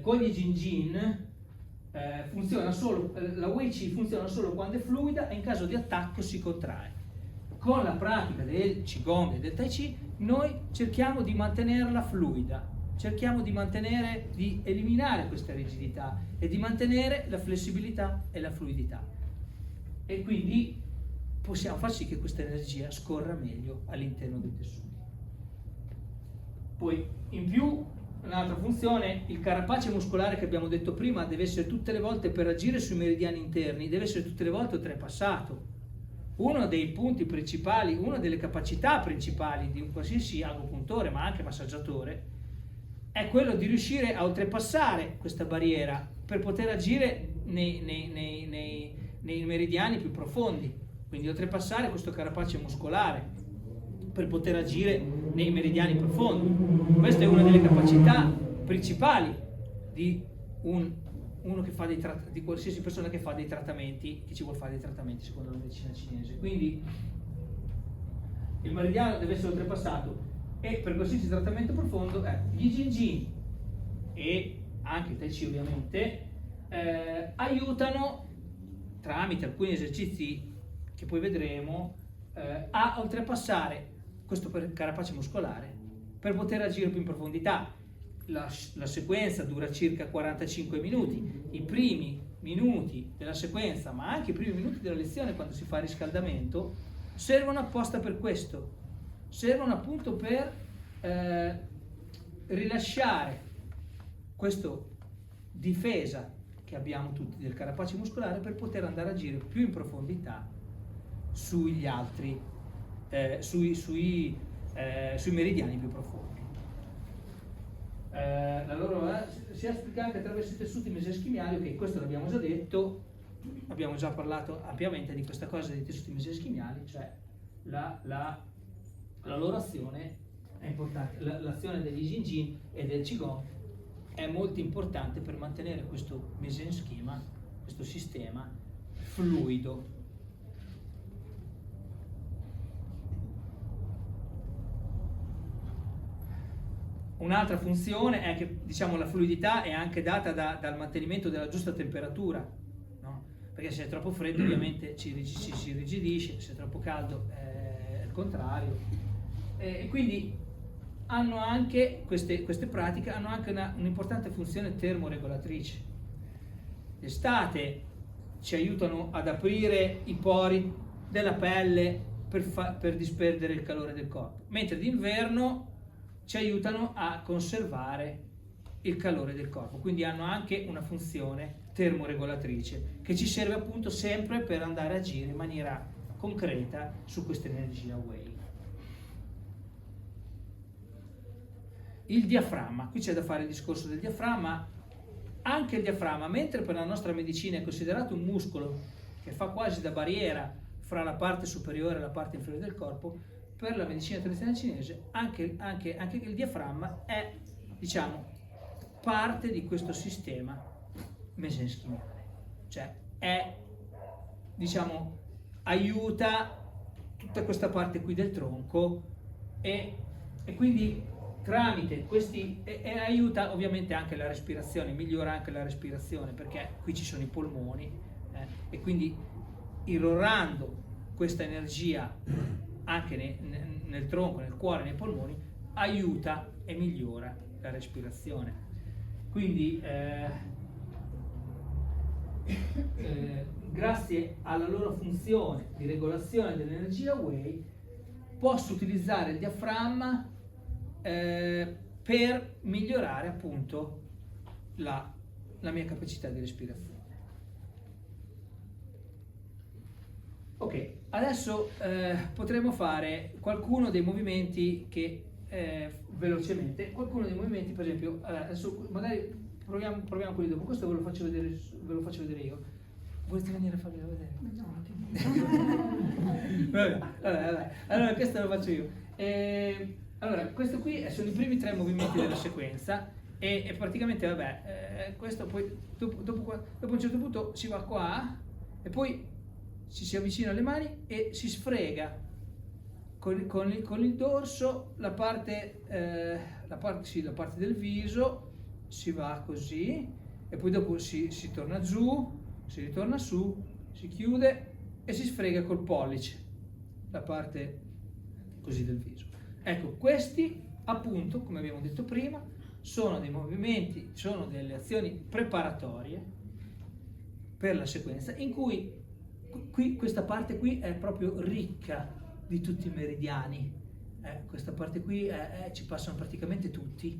[SPEAKER 1] con gli Jin Jin funziona solo, la Wei Qi funziona solo quando è fluida e in caso di attacco si contrae. Con la pratica del Qigong e del Tai Chi noi cerchiamo di mantenerla fluida, cerchiamo di eliminare questa rigidità e di mantenere la flessibilità e la fluidità, e quindi possiamo far sì che questa energia scorra meglio all'interno dei tessuti. Poi in più un'altra funzione, il carapace muscolare che abbiamo detto prima deve essere tutte le volte, per agire sui meridiani interni, deve essere tutte le volte oltrepassato. Uno dei punti principali, una delle capacità principali di un qualsiasi agopuntore, ma anche massaggiatore, è quello di riuscire a oltrepassare questa barriera per poter agire nei meridiani più profondi, quindi oltrepassare questo carapace muscolare per poter agire nei meridiani profondi. Questa è una delle capacità principali di uno che fa di qualsiasi persona che fa dei trattamenti, che ci vuole fare dei trattamenti secondo la medicina cinese. Quindi il meridiano deve essere oltrepassato, e per qualsiasi trattamento profondo gli Jin e anche il Tai Chi ovviamente aiutano tramite alcuni esercizi che poi vedremo a oltrepassare questo carapace muscolare per poter agire più in profondità. La sequenza dura circa 45 minuti. I primi minuti della sequenza, ma anche i primi minuti della lezione, quando si fa il riscaldamento, servono apposta per questo. Servono appunto per rilasciare questa difesa che abbiamo tutti del carapace muscolare per poter andare a agire più in profondità sugli altri, sui meridiani più profondi. Si esplica anche attraverso i tessuti meseschimiali, ok, questo l'abbiamo già detto, abbiamo già parlato ampiamente di questa cosa dei tessuti meseschimiali, cioè la loro azione è importante, l'azione degli Jin e del Qigong è molto importante per mantenere questo mesenschema, questo sistema fluido. Un'altra funzione è che, diciamo, la fluidità è anche data dal mantenimento della giusta temperatura, no? Perché se è troppo freddo ovviamente si irrigidisce, se è troppo caldo è il contrario. E quindi hanno anche, queste pratiche hanno anche un'importante funzione termoregolatrice. D'estate ci aiutano ad aprire i pori della pelle per disperdere il calore del corpo, mentre d'inverno ci aiutano a conservare il calore del corpo, quindi hanno anche una funzione termoregolatrice che ci serve appunto sempre per andare a agire in maniera concreta su questa energia wave. Il diaframma, qui c'è da fare il discorso del diaframma. Anche il diaframma, mentre per la nostra medicina è considerato un muscolo che fa quasi da barriera fra la parte superiore e la parte inferiore del corpo, per la medicina tradizionale cinese anche il diaframma è, diciamo, parte di questo sistema mesenschimale, cioè è, diciamo, aiuta tutta questa parte qui del tronco e quindi tramite questi aiuta ovviamente anche la respirazione, migliora anche la respirazione, perché qui ci sono i polmoni e quindi irrorando questa energia anche nel tronco, nel cuore, nei polmoni, aiuta e migliora la respirazione. Quindi grazie alla loro funzione di regolazione dell'energia wave posso utilizzare il diaframma per migliorare appunto la mia capacità di respirazione. Ok, adesso potremo fare qualcuno dei movimenti che velocemente, qualcuno dei movimenti, per esempio, adesso magari proviamo quelli dopo, questo ve lo faccio vedere io. Volete venire a farvelo vedere? No. Vabbè. Allora questo lo faccio io. Allora, questo qui sono i primi 3 movimenti della sequenza e praticamente, vabbè, questo poi dopo un certo punto si va qua e poi si avvicina alle mani e si sfrega con il dorso la parte del viso, si va così e poi dopo si torna giù, si ritorna su, si chiude e si sfrega col pollice la parte così del viso. Ecco, questi appunto, come abbiamo detto prima, sono dei movimenti, sono delle azioni preparatorie per la sequenza in cui questa parte qui è proprio ricca di tutti i meridiani. Questa parte qui ci passano praticamente tutti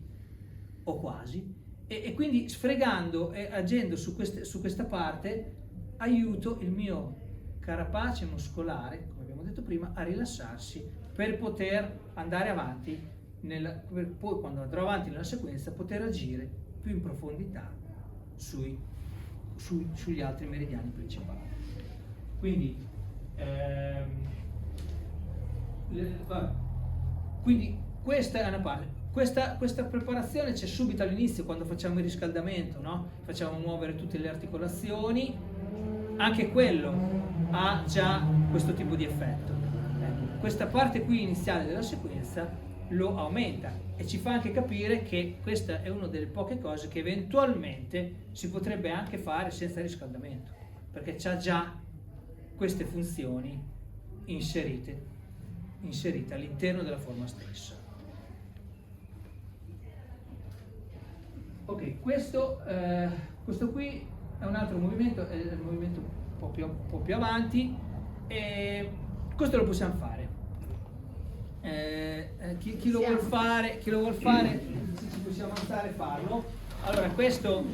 [SPEAKER 1] o quasi, e quindi sfregando e agendo su questa parte aiuto il mio carapace muscolare, come abbiamo detto prima, a rilassarsi per poter andare avanti, per poi quando andrò avanti nella sequenza poter agire più in profondità sugli altri meridiani principali. Quindi, quindi questa è una parte. Questa preparazione c'è subito all'inizio, quando facciamo il riscaldamento, no? Facciamo muovere tutte le articolazioni, anche quello ha già questo tipo di effetto. Questa parte qui iniziale della sequenza lo aumenta e ci fa anche capire che questa è una delle poche cose che eventualmente si potrebbe anche fare senza riscaldamento, perché c'ha già queste funzioni inserite all'interno della forma stessa. Ok, questo qui è un altro movimento, è il movimento un po' più avanti, e questo lo possiamo fare. Chi lo vuol fare, se ci possiamo alzare, farlo. Allora, questo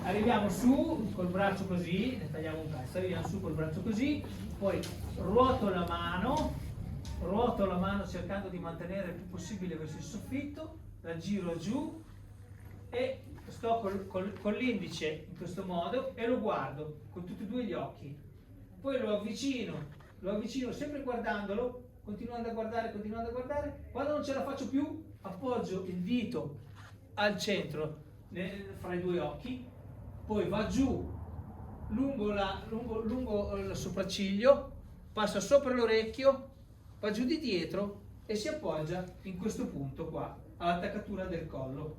[SPEAKER 1] arriviamo su col braccio così, ne tagliamo un pezzo, arriviamo su col braccio così, poi ruoto la mano cercando di mantenere il più possibile verso il soffitto, la giro giù e sto con l'indice in questo modo e lo guardo con tutti e due gli occhi, poi lo avvicino sempre guardandolo, continuando a guardare, quando non ce la faccio più appoggio il dito al centro fra i due occhi, poi va giù lungo il sopracciglio, passa sopra l'orecchio, va giù di dietro e si appoggia in questo punto qua, all'attaccatura del collo.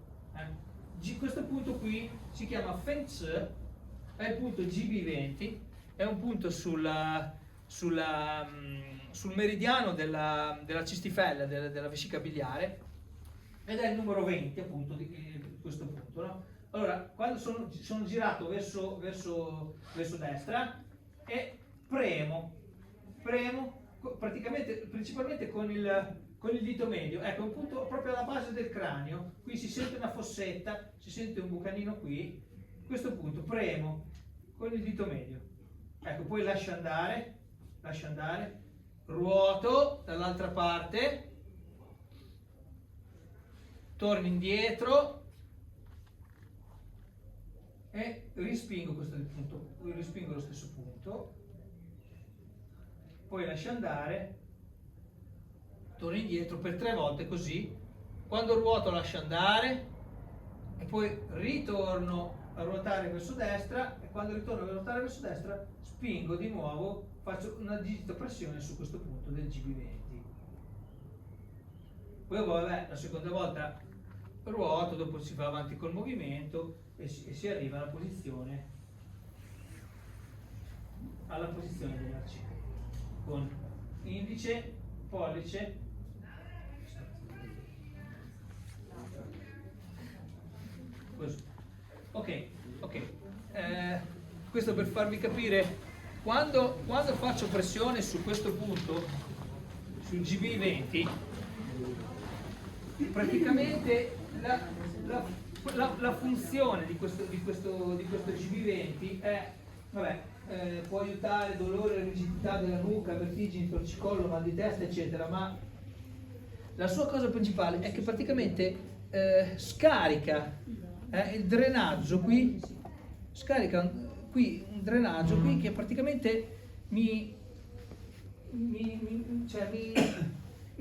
[SPEAKER 1] Questo punto qui si chiama Feng Tse, è il punto GB20, è un punto sul meridiano della cistifella, della vescica biliare, ed è il numero 20 appunto di questo punto, no? Allora, quando sono girato verso destra e premo principalmente con il dito medio, ecco, un punto proprio alla base del cranio, qui si sente una fossetta, si sente un bucanino qui, questo punto premo con il dito medio, ecco, poi lascio andare, ruoto dall'altra parte, torno indietro e rispingo lo stesso punto, poi lascio andare, torno indietro per 3 volte così, quando ruoto lascio andare e poi ritorno a ruotare verso destra, e quando ritorno a ruotare verso destra spingo di nuovo, faccio una digita pressione su questo punto del GB20. Poi vabbè, la seconda volta ruoto, dopo si va avanti col movimento e si arriva alla posizione dell'arcigno con indice, pollice, così. Ok. Questo per farvi capire, quando faccio pressione su questo punto, sul GB20, praticamente la funzione di questo GB20 è, può aiutare dolore, rigidità della nuca, vertigini, torcicollo, mal di testa, eccetera, ma la sua cosa principale è che praticamente scarica il drenaggio qui, un drenaggio qui che praticamente mi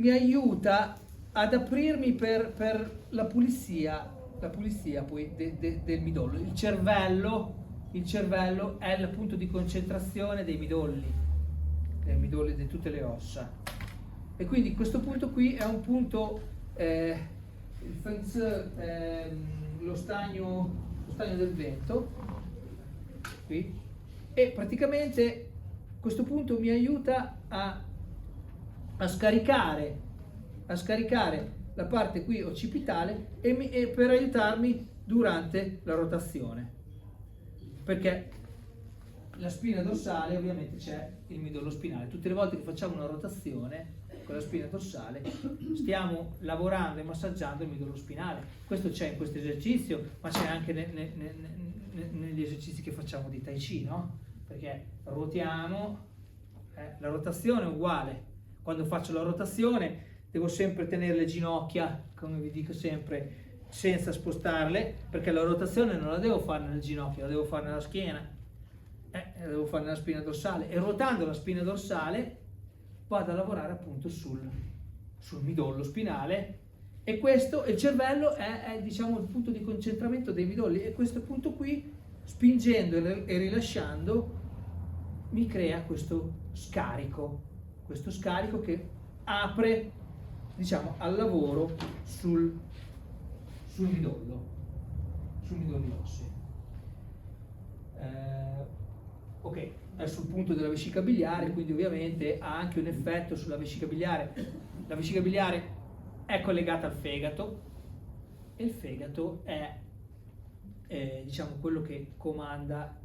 [SPEAKER 1] aiuta ad aprirmi per la pulizia poi del midollo. Il cervello è il punto di concentrazione dei midolli di tutte le ossa, e quindi questo punto qui è un punto, il Feng Tse, lo stagno del vento qui, e praticamente questo punto mi aiuta a scaricare la parte qui occipitale e per aiutarmi durante la rotazione, perché la spina dorsale ovviamente c'è il midollo spinale. Tutte le volte che facciamo una rotazione con la spina dorsale, stiamo lavorando e massaggiando il midollo spinale. Questo c'è in questo esercizio, ma c'è anche negli esercizi che facciamo di Tai Chi, no? Perché ruotiamo, la rotazione è uguale. Quando faccio la rotazione devo sempre tenere le ginocchia, come vi dico sempre, senza spostarle, perché la rotazione non la devo fare nelle ginocchia, la devo fare nella schiena, la devo fare nella spina dorsale, e ruotando la spina dorsale vado a lavorare appunto sul midollo spinale, e questo, il cervello è diciamo il punto di concentramento dei midolli, e questo punto qui, spingendo e rilasciando, mi crea questo scarico che apre, diciamo, al lavoro sul midollo, sul midollo osseo. Ok, è sul punto della vescica biliare, quindi ovviamente ha anche un effetto sulla vescica biliare. La vescica biliare è collegata al fegato, e il fegato è diciamo quello che comanda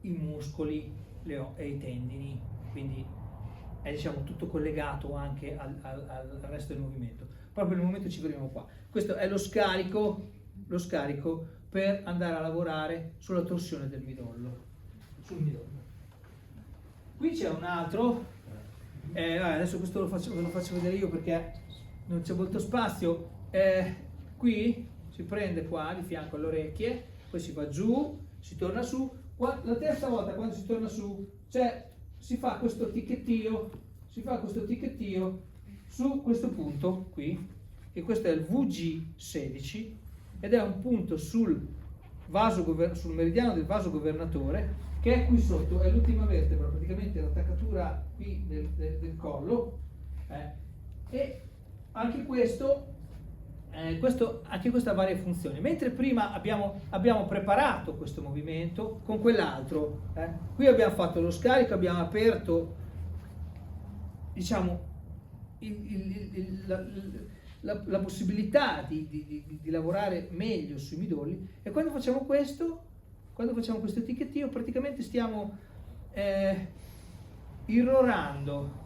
[SPEAKER 1] i muscoli e i tendini, quindi è diciamo tutto collegato anche al resto del movimento. Proprio nel momento ci fermiamo qua. Questo è lo scarico per andare a lavorare sulla torsione del midollo, sul midollo. Qui c'è un altro, adesso questo ve lo faccio vedere io perché non c'è molto spazio. Qui si prende qua di fianco alle orecchie, poi si va giù, si torna su. La terza volta quando si torna su, si fa questo ticchettio su questo punto qui, e questo è il VG16, ed è un punto sul meridiano del vaso governatore, che è qui sotto, è l'ultima vertebra, praticamente l'attaccatura qui del collo, e anche questo ha varie funzioni. Mentre prima abbiamo preparato questo movimento con quell'altro, qui abbiamo fatto lo scarico, abbiamo aperto, diciamo, la possibilità di lavorare meglio sui midolli, e quando facciamo questo ticchettio, praticamente stiamo irrorando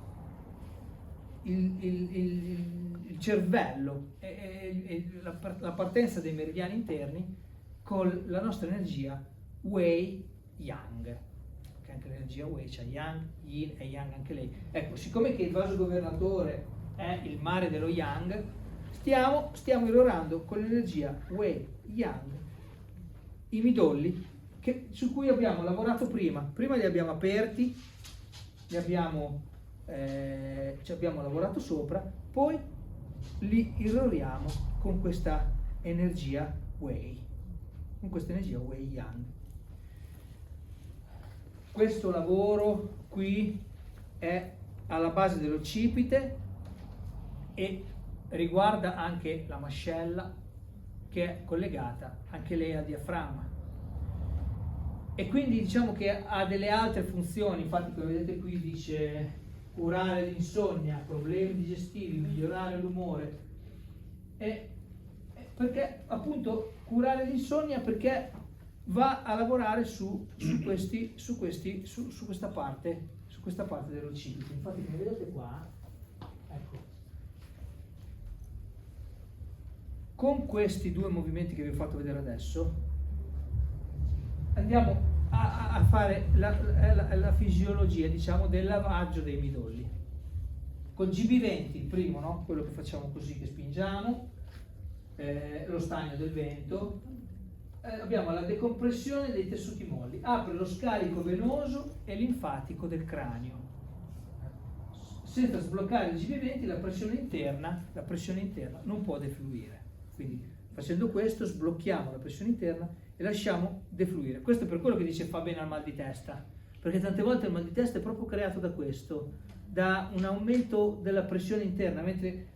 [SPEAKER 1] il cervello e la partenza dei meridiani interni con la nostra energia Wei Yang, che anche l'energia Wei c'è Yang, Yin e Yang anche lei. Ecco, siccome che il vaso governatore è il mare dello Yang, stiamo irrorando con l'energia Wei Yang i midolli su cui abbiamo lavorato prima li abbiamo aperti, ci abbiamo lavorato sopra, poi li irroriamo con questa energia Wei, Yang. Questo lavoro qui è alla base dell'occipite e riguarda anche la mascella, che è collegata anche lei al diaframma, e quindi diciamo che ha delle altre funzioni. Infatti, come vedete qui dice curare l'insonnia, problemi digestivi, migliorare l'umore, perché appunto curare l'insonnia, perché va a lavorare su questa parte dell'occipite. Infatti, come vedete qua, ecco, con questi due movimenti che vi ho fatto vedere adesso andiamo a fare la fisiologia, diciamo, del lavaggio dei midolli. Con GB20 il primo, no? Quello che facciamo così, che spingiamo, lo stagno del vento, abbiamo la decompressione dei tessuti molli, apre lo scarico venoso e linfatico del cranio. Senza sbloccare il GB20 la pressione interna non può defluire. Quindi facendo questo sblocchiamo la pressione interna e lasciamo defluire. Questo è per quello che dice fa bene al mal di testa, perché tante volte il mal di testa è proprio creato da questo, da un aumento della pressione interna, mentre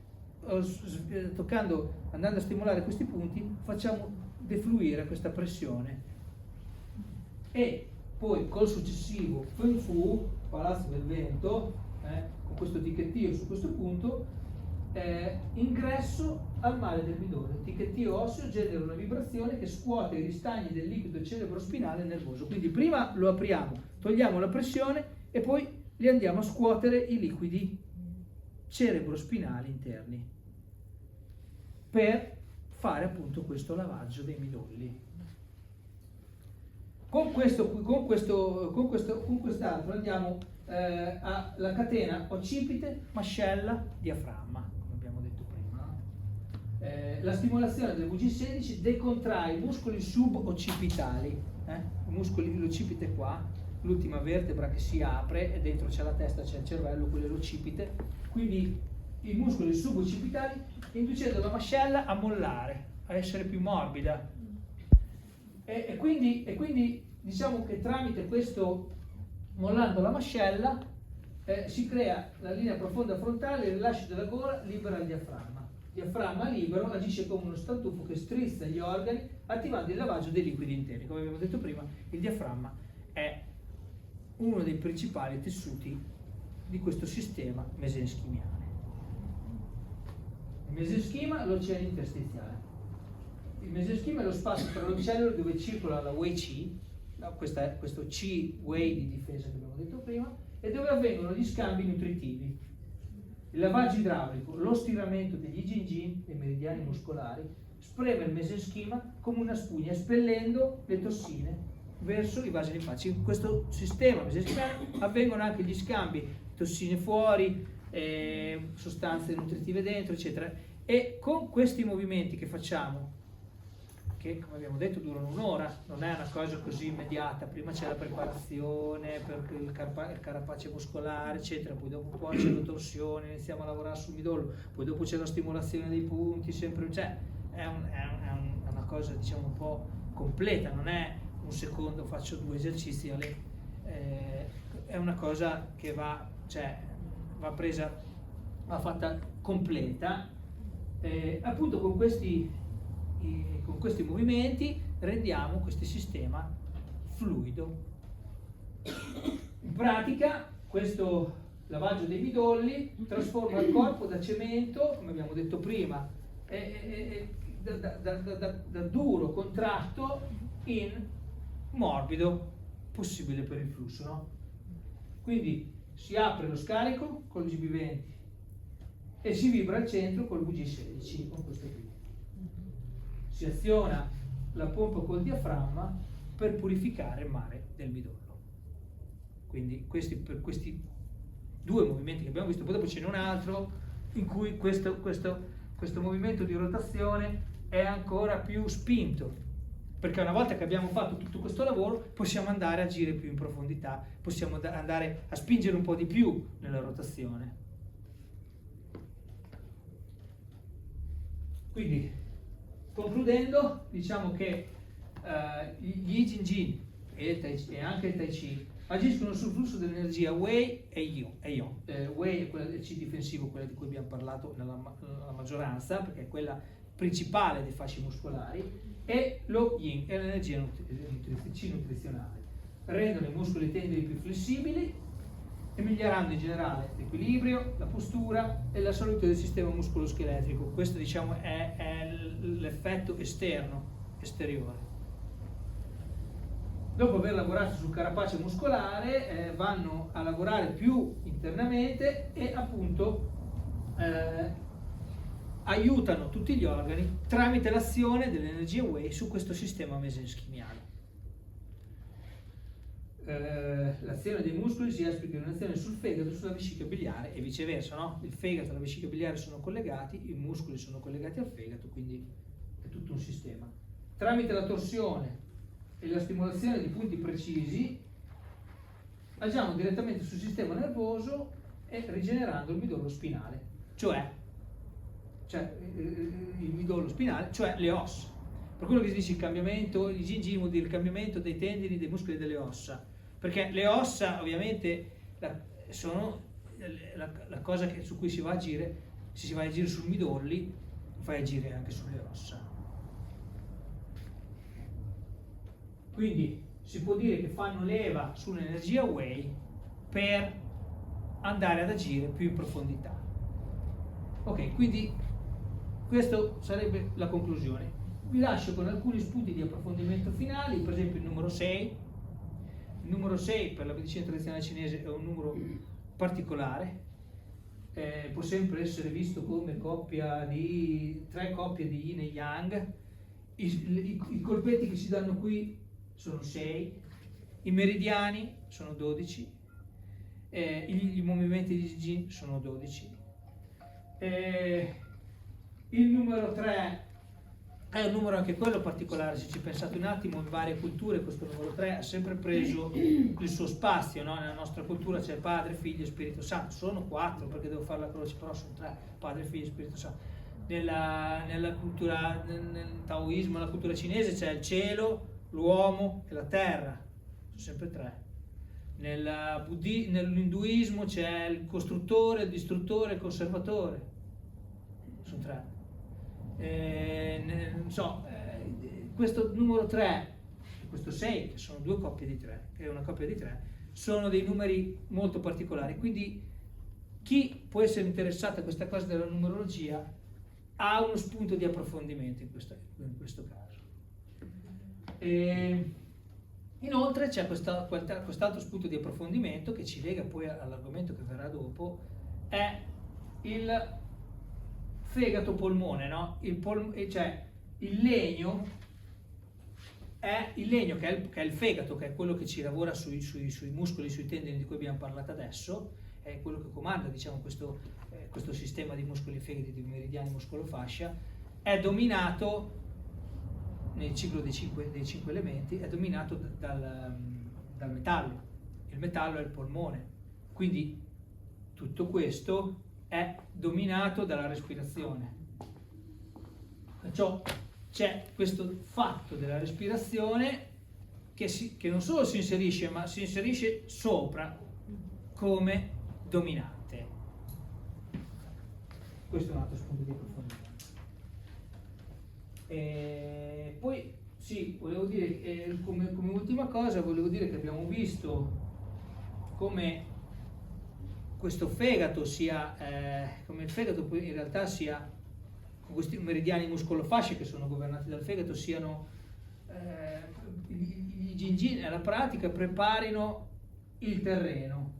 [SPEAKER 1] andando a stimolare questi punti facciamo defluire questa pressione. E poi col successivo Feng Fu, Palazzo del Vento, con questo ticchettio su questo punto, ingresso al mare del midollo. Il ticchettio osseo genera una vibrazione che scuote i ristagni del liquido cerebrospinale nervoso. Quindi prima lo apriamo, togliamo la pressione e poi li andiamo a scuotere i liquidi cerebrospinali interni per fare appunto questo lavaggio dei midolli. Con quest'altro andiamo alla catena occipite, mascella, diaframma, come abbiamo detto prima. No? La stimolazione del VG16 decontrae i muscoli suboccipitali, i muscoli dell'occipite qua, l'ultima vertebra che si apre e dentro c'è la testa, c'è il cervello, quello è l'occipite, quindi i muscoli suboccipitali inducendo la mascella a mollare, a essere più morbida. E quindi diciamo che tramite questo, mollando la mascella, si crea la linea profonda frontale, il rilascio della gola libera il diaframma. Il diaframma libero agisce come uno statuffo che strizza gli organi attivando il lavaggio dei liquidi interni. Come abbiamo detto prima, il diaframma è uno dei principali tessuti di questo sistema mesenschimiale. Il mesenschima è l'oceano interstiziale. Il mesenschima è lo spazio tra le cellule dove circola la Wei Qi, questo Qi Wei di difesa che abbiamo detto prima, e dove avvengono gli scambi nutritivi. Il lavaggio idraulico, lo stiramento degli Jin, dei meridiani muscolari, spreme il mesenschima come una spugna, espellendo le tossine verso i vasi linfatici. In questo sistema mesenschimale avvengono anche gli scambi, tossine fuori, sostanze nutritive dentro, eccetera. E con questi movimenti che facciamo, che come abbiamo detto durano un'ora, non è una cosa così immediata, prima c'è la preparazione per il carapace muscolare, eccetera, poi dopo c'è la torsione, iniziamo a lavorare sul midollo, poi dopo c'è la stimolazione dei punti, sempre, cioè è una cosa diciamo un po' completa, non è un secondo faccio 2 esercizi, è una cosa che va presa, va fatta completa, appunto con questi movimenti rendiamo questo sistema fluido. In pratica questo lavaggio dei midolli trasforma il corpo da cemento, come abbiamo detto prima, da duro, contratto, in morbido, possibile per il flusso. No? Quindi si apre lo scarico con il GB20 e si vibra al centro col VG16, con questo qui. Si aziona la pompa col diaframma per purificare il mare del midollo. Quindi per questi 2 movimenti che abbiamo visto, poi dopo ce n'è un altro in cui questo movimento di rotazione è ancora più spinto, perché una volta che abbiamo fatto tutto questo lavoro possiamo andare a agire più in profondità, possiamo andare a spingere un po' di più nella rotazione. Quindi concludendo, diciamo che gli Jin e anche il Tai Chi agiscono sul flusso dell'energia Wei e Yon. Wei è quella del Qi difensivo, quella di cui abbiamo parlato nella maggioranza, perché è quella principale dei fasci muscolari, e lo Yin è l'energia Qi nutrizionale. Rendono i muscoli tendini più flessibili e migliorando in generale l'equilibrio, la postura e la salute del sistema muscoloscheletrico. Questo diciamo è l'effetto esteriore. Dopo aver lavorato sul carapace muscolare vanno a lavorare più internamente e appunto aiutano tutti gli organi tramite l'azione dell'energia Wei su questo sistema mesenschimiale. L'azione dei muscoli si esplica in un'azione sul fegato e sulla vescica biliare e viceversa, no? Il fegato e la vescica biliare sono collegati, i muscoli sono collegati al fegato, quindi è tutto un sistema. Tramite la torsione e la stimolazione di punti precisi agiamo direttamente sul sistema nervoso e rigenerando il midollo spinale, cioè il midollo spinale, cioè le ossa. Per quello che si dice il cambiamento, il Jin vuol dire il cambiamento dei tendini, dei muscoli e delle ossa, perché le ossa ovviamente sono la cosa su cui si va a agire. Se si va a agire sui midolli, fai agire anche sulle ossa. Quindi si può dire che fanno leva sull'energia Wei per andare ad agire più in profondità. Ok, quindi questa sarebbe la conclusione. Vi lascio con alcuni spunti di approfondimento finali, per esempio il numero 6. Il numero 6 per la medicina tradizionale cinese è un numero particolare, può sempre essere visto come tre coppie di yin e yang. I colpetti che si danno qui sono 6, i meridiani sono 12, i movimenti di Jin sono 12. Il numero 3 è un numero anche quello particolare, se ci pensate un attimo, in varie culture questo numero 3 ha sempre preso il suo spazio, no? Nella nostra cultura c'è Padre, Figlio e Spirito Santo, sono 4 perché devo fare la croce, però sono 3, Padre, Figlio e Spirito Santo. Nella cultura, nel taoismo, nella cultura cinese c'è il cielo, l'uomo e la terra, sono sempre 3. Nell'induismo c'è il costruttore, il distruttore e il conservatore, sono 3. Questo numero 3 e questo 6, che sono due coppie di 3, che è una coppia di 3, sono dei numeri molto particolari, quindi chi può essere interessato a questa cosa della numerologia ha uno spunto di approfondimento in questo caso. Inoltre c'è quest'altro spunto di approfondimento che ci lega poi all'argomento che verrà dopo, è il fegato polmone, no? Cioè il legno che è il fegato, che è quello che ci lavora sui muscoli, sui tendini di cui abbiamo parlato adesso, è quello che comanda, diciamo, questo sistema di muscoli fegati, di meridiani muscolofascia, è dominato nel ciclo dei cinque elementi, è dominato dal metallo. Il metallo è il polmone, quindi tutto questo è dominato dalla respirazione. Perciò c'è questo fatto della respirazione che non solo si inserisce, ma si inserisce sopra come dominante. Questo è un altro spunto di approfondimento. Poi sì, volevo dire, come ultima cosa, volevo dire che abbiamo visto come questo fegato come il fegato poi in realtà sia, con questi meridiani muscolofasci che sono governati dal fegato, siano i Jin alla pratica preparino il terreno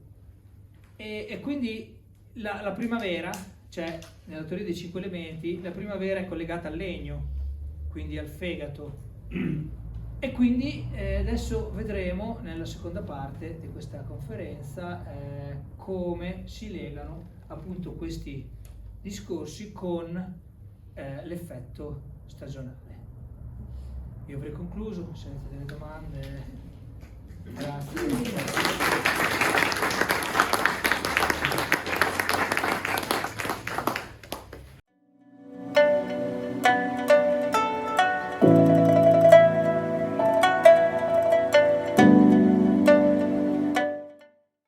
[SPEAKER 1] e quindi la primavera, cioè nella teoria dei 5 elementi, la primavera è collegata al legno, quindi al fegato, e quindi adesso vedremo nella seconda parte di questa conferenza come si legano appunto questi discorsi con l'effetto stagionale. Io avrei concluso, se avete delle domande.